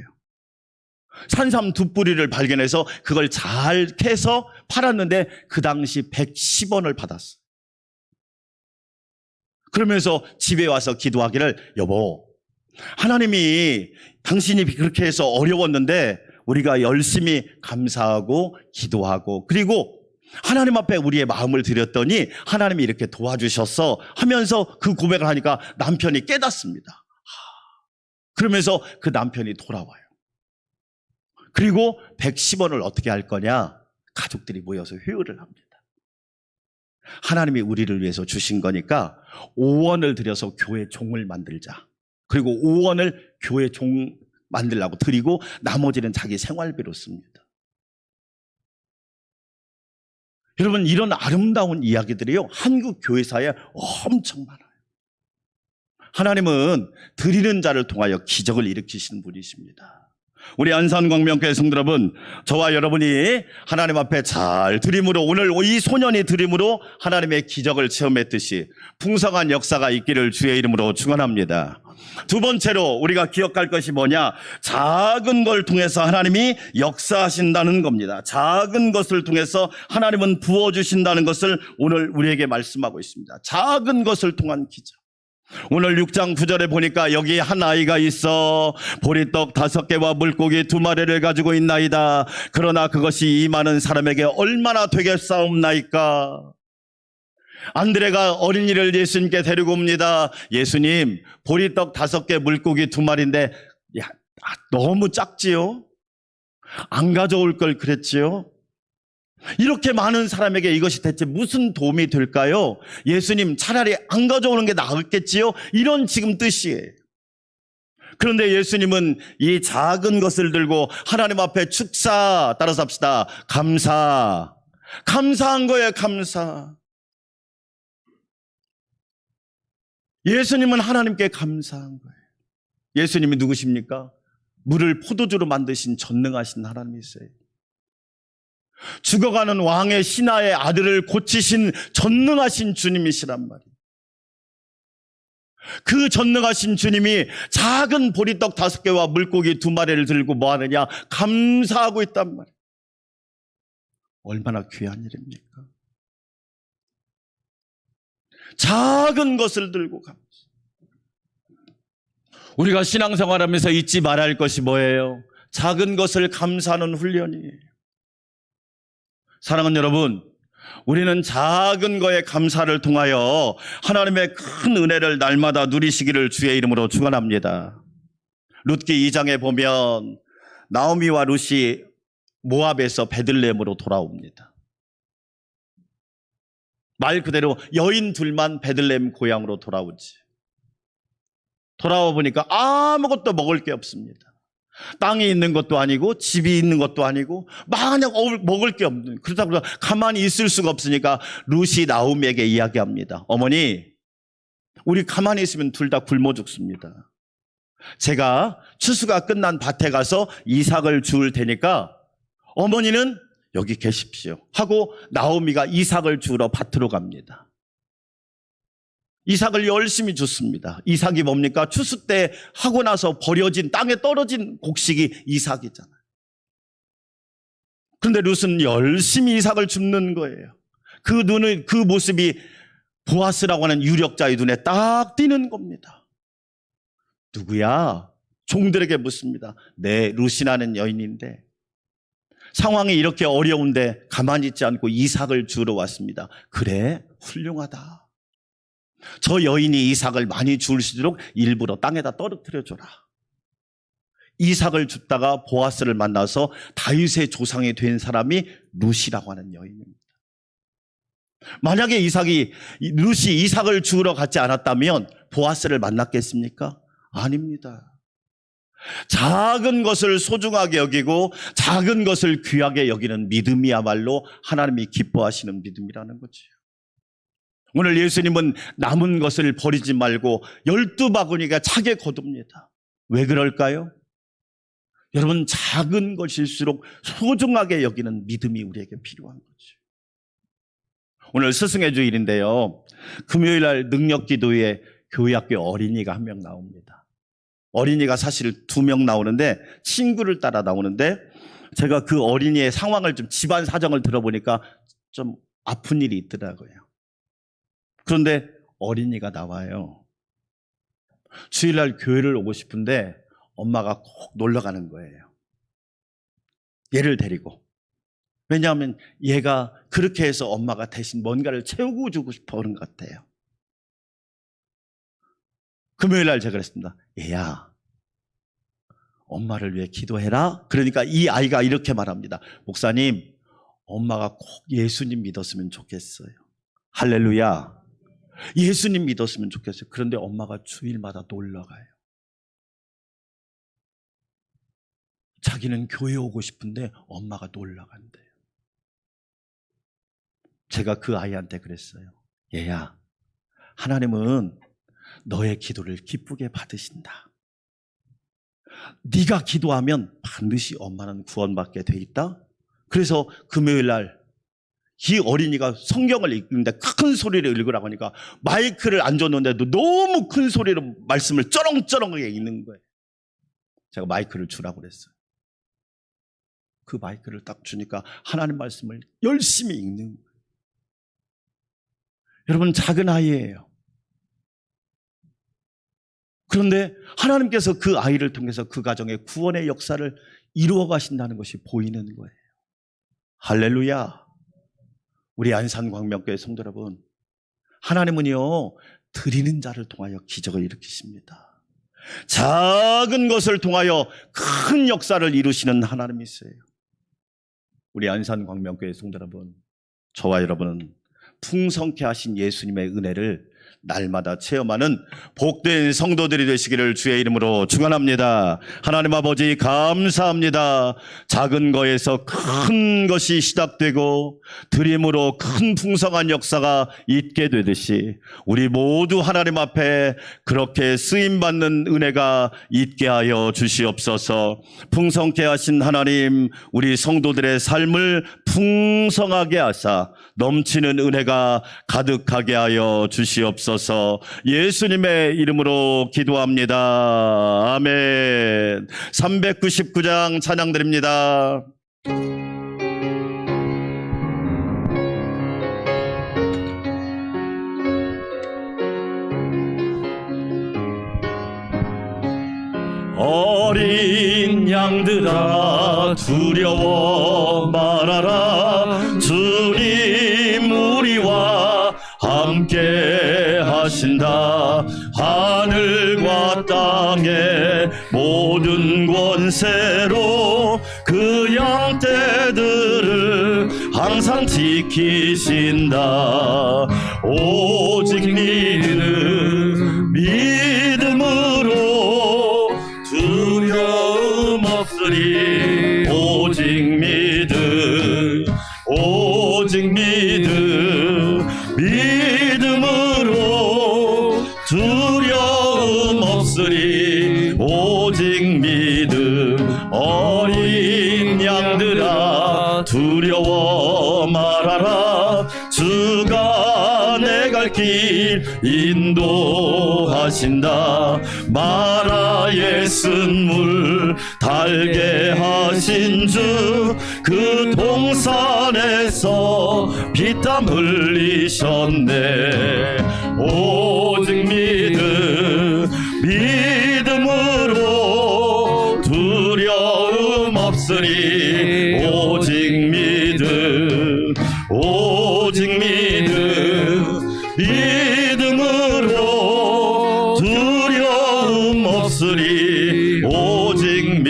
산삼 2뿌리를 발견해서 그걸 잘 캐서 팔았는데 그 당시 110원을 받았어요. 그러면서 집에 와서 기도하기를, 여보, 하나님이 당신이 그렇게 해서 어려웠는데 우리가 열심히 감사하고 기도하고 그리고 하나님 앞에 우리의 마음을 드렸더니 하나님이 이렇게 도와주셨어 하면서 그 고백을 하니까 남편이 깨닫습니다. 그러면서 그 남편이 돌아와요. 그리고 110원을 어떻게 할 거냐? 가족들이 모여서 회의를 합니다. 하나님이 우리를 위해서 주신 거니까 5원을 들여서 교회 종을 만들자. 그리고 5원을 교회 종 만들라고 드리고 나머지는 자기 생활비로 씁니다. 여러분, 이런 아름다운 이야기들이요, 한국 교회사에 엄청 많아요. 하나님은 드리는 자를 통하여 기적을 일으키시는 분이십니다. 우리 안산광명교회 성도 여러분, 저와 여러분이 하나님 앞에 잘 드림으로, 오늘 이 소년이 드림으로 하나님의 기적을 체험했듯이 풍성한 역사가 있기를 주의 이름으로 축원합니다. 두 번째로 우리가 기억할 것이 뭐냐? 작은 걸 통해서 하나님이 역사하신다는 겁니다. 작은 것을 통해서 하나님은 부어주신다는 것을 오늘 우리에게 말씀하고 있습니다. 작은 것을 통한 기적. 오늘 6장 9절에 보니까 여기 한 아이가 있어 보리떡 5개와 물고기 2마리를 가지고 있나이다. 그러나 그것이 이 많은 사람에게 얼마나 되겠사옵나이까. 안드레가 어린이를 예수님께 데리고 옵니다. 예수님, 보리떡 5개, 물고기 2마리인데 너무 작지요? 안 가져올 걸 그랬지요? 이렇게 많은 사람에게 이것이 대체 무슨 도움이 될까요? 예수님, 차라리 안 가져오는 게 나았겠지요? 이런 지금 뜻이에요. 그런데 예수님은 이 작은 것을 들고 하나님 앞에 축사, 따라서 합시다. 감사한 거예요, 감사. 예수님은 하나님께 감사한 거예요. 예수님이 누구십니까? 물을 포도주로 만드신 전능하신 하나님이세요. 죽어가는 왕의 신하의 아들을 고치신 전능하신 주님이시란 말이에요. 그 전능하신 주님이 작은 보리떡 5개와 물고기 2마리를 들고 뭐 하느냐? 감사하고 있단 말이에요. 얼마나 귀한 일입니까? 작은 것을 들고 감사. 우리가 신앙생활하면서 잊지 말아야 할 것이 뭐예요? 작은 것을 감사하는 훈련이에요. 사랑하는 여러분, 우리는 작은 거에 감사를 통하여 하나님의 큰 은혜를 날마다 누리시기를 주의 이름으로 축원합니다. 룻기 2장에 보면 나오미와 룻이 모압에서 베들레헴으로 돌아옵니다. 말 그대로 여인 둘만 베들레헴 고향으로 돌아오지. 돌아와 보니까 아무것도 먹을 게 없습니다. 땅이 있는 것도 아니고 집이 있는 것도 아니고 마냥 먹을 게 없는, 그렇다고 가만히 있을 수가 없으니까 룻이 나오미에게 이야기합니다. 어머니, 우리 가만히 있으면 둘 다 굶어 죽습니다. 제가 추수가 끝난 밭에 가서 이삭을 주울 테니까 어머니는 여기 계십시오 하고 나오미가 이삭을 주우러 밭으로 갑니다. 이삭을 열심히 줬습니다. 이삭이 뭡니까? 추수 때 하고 나서 버려진, 땅에 떨어진 곡식이 이삭이잖아요. 그런데 룻은 열심히 이삭을 줍는 거예요. 그 모습이 보아스라고 하는 유력자의 눈에 딱 띄는 겁니다. 누구야? 종들에게 묻습니다. 네, 룻이라는 여인인데 상황이 이렇게 어려운데 가만히 있지 않고 이삭을 주우러 왔습니다. 그래, 훌륭하다. 저 여인이 이삭을 많이 주울 수 있도록 일부러 땅에다 떨어뜨려줘라. 이삭을 줍다가 보아스를 만나서 다윗의 조상이 된 사람이 룻이라고 하는 여인입니다. 만약에 룻이 이삭을 주우러 갔지 않았다면 보아스를 만났겠습니까? 아닙니다. 작은 것을 소중하게 여기고 작은 것을 귀하게 여기는 믿음이야말로 하나님이 기뻐하시는 믿음이라는 거죠. 오늘 예수님은 남은 것을 버리지 말고 12바구니가 차게 거둡니다. 왜 그럴까요? 여러분, 작은 것일수록 소중하게 여기는 믿음이 우리에게 필요한 거죠. 오늘 스승의 주일인데요, 금요일 날 능력기도에 교회학교 어린이가 한 명 나옵니다. 어린이가 사실 2명 나오는데 친구를 따라 나오는데 제가 그 어린이의 상황을 좀 집안 사정을 들어보니까 좀 아픈 일이 있더라고요. 그런데 어린이가 나와요. 주일날 교회를 오고 싶은데 엄마가 꼭 놀러 가는 거예요. 얘를 데리고. 왜냐하면 얘가 그렇게 해서 엄마가 대신 뭔가를 채우고 주고 싶어 하는 것 같아요. 금요일 날 제가 그랬습니다. 얘야, 엄마를 위해 기도해라. 그러니까 이 아이가 이렇게 말합니다. 목사님, 엄마가 꼭 예수님 믿었으면 좋겠어요. 할렐루야. 예수님 믿었으면 좋겠어요. 그런데 엄마가 주일마다 놀러 가요. 자기는 교회 오고 싶은데 엄마가 놀러 간대요. 제가 그 아이한테 그랬어요. 얘야, 하나님은 너의 기도를 기쁘게 받으신다. 네가 기도하면 반드시 엄마는 구원받게 돼 있다. 그래서 금요일 날 이 어린이가 성경을 읽는데 큰 소리로 읽으라고 하니까 마이크를 안 줬는데도 너무 큰 소리로 말씀을 쩌렁쩌렁하게 읽는 거예요. 제가 마이크를 주라고 그랬어요. 그 마이크를 딱 주니까 하나님 말씀을 열심히 읽는 거예요. 여러분, 작은 아이예요. 그런데 하나님께서 그 아이를 통해서 그 가정의 구원의 역사를 이루어 가신다는 것이 보이는 거예요. 할렐루야. 우리 안산광명교회 성도 여러분, 하나님은요, 드리는 자를 통하여 기적을 일으키십니다. 작은 것을 통하여 큰 역사를 이루시는 하나님이세요. 우리 안산광명교회 성도 여러분, 저와 여러분은 풍성케 하신 예수님의 은혜를 날마다 체험하는 복된 성도들이 되시기를 주의 이름으로 축원합니다. 하나님 아버지, 감사합니다. 작은 거에서 큰 것이 시작되고 드림으로 큰 풍성한 역사가 있게 되듯이 우리 모두 하나님 앞에 그렇게 쓰임받는 은혜가 있게 하여 주시옵소서. 풍성케 하신 하나님, 우리 성도들의 삶을 풍성하게 하사 넘치는 은혜가 가득하게 하여 주시옵소서. 예수님의 이름으로 기도합니다. 아멘. 399장 찬양 드립니다. 어린 양들아 두려워 말아라. 주님 우리와 함께 하신다. 하늘과 땅의 모든 권세로 그 양떼들을 항상 지키신다. 오직 믿음으로 두려움 없으리. 오직 믿음으로 두려움 없으리. 오직 믿음. 어린 양들아 두려워 말아라. 주가 내 갈 길 인도하신다. 마라의 쓴물 달게 하신 주, 그 동산에서 피땀 흘리셨네. 오직 믿음으로 두려움 없으리. 오직 믿음으로 두려움 없으리. 오직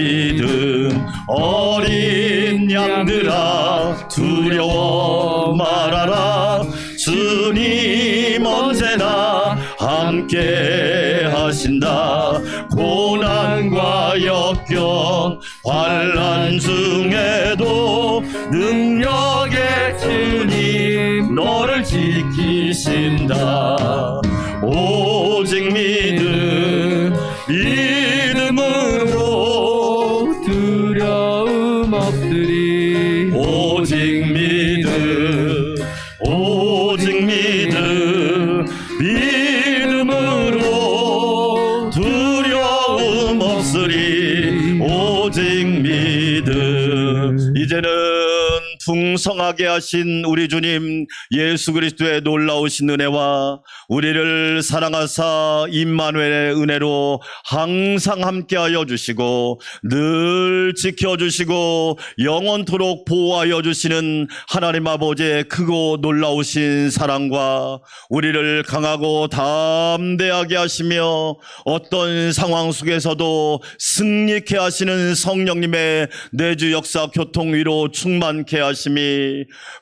어린 양들아 두려워 말아라. 주님 언제나 함께 하신다. 고난과 역경 환난 중에도 능력의 주님 너를 지키신다. 오직 믿음으로 두려움 없으리. 오직 믿음으로 두려움 없으리. 오직 믿음. 이제는 풍성하게 하신 우리 주님 예수 그리스도의 놀라우신 은혜와 우리를 사랑하사 임마누엘의 은혜로 항상 함께하여 주시고 늘 지켜주시고 영원토록 보호하여 주시는 하나님 아버지의 크고 놀라우신 사랑과 우리를 강하고 담대하게 하시며 어떤 상황 속에서도 승리케 하시는 성령님의 내주 역사 교통 위로 충만케 하심이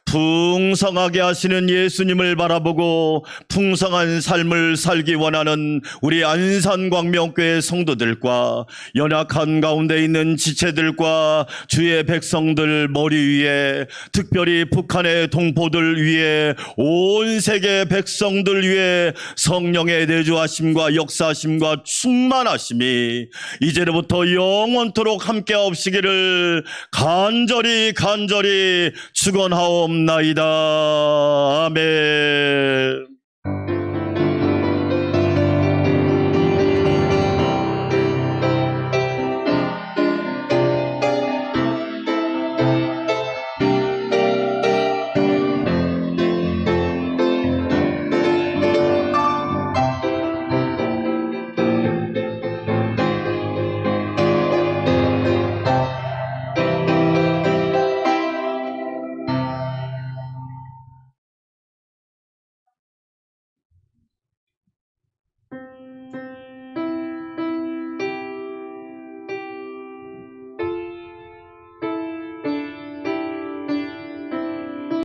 풍성하게 하시는 예수님을 바라보고 풍성한 삶을 살기 원하는 우리 안산광명교회 성도들과 연약한 가운데 있는 지체들과 주의 백성들 머리 위에, 특별히 북한의 동포들 위에, 온 세계 백성들 위에 성령의 내주하심과 역사하심과 충만하심이 이제부터 영원토록 함께 하옵시기를 간절히 축원하옵나이다. 아멘.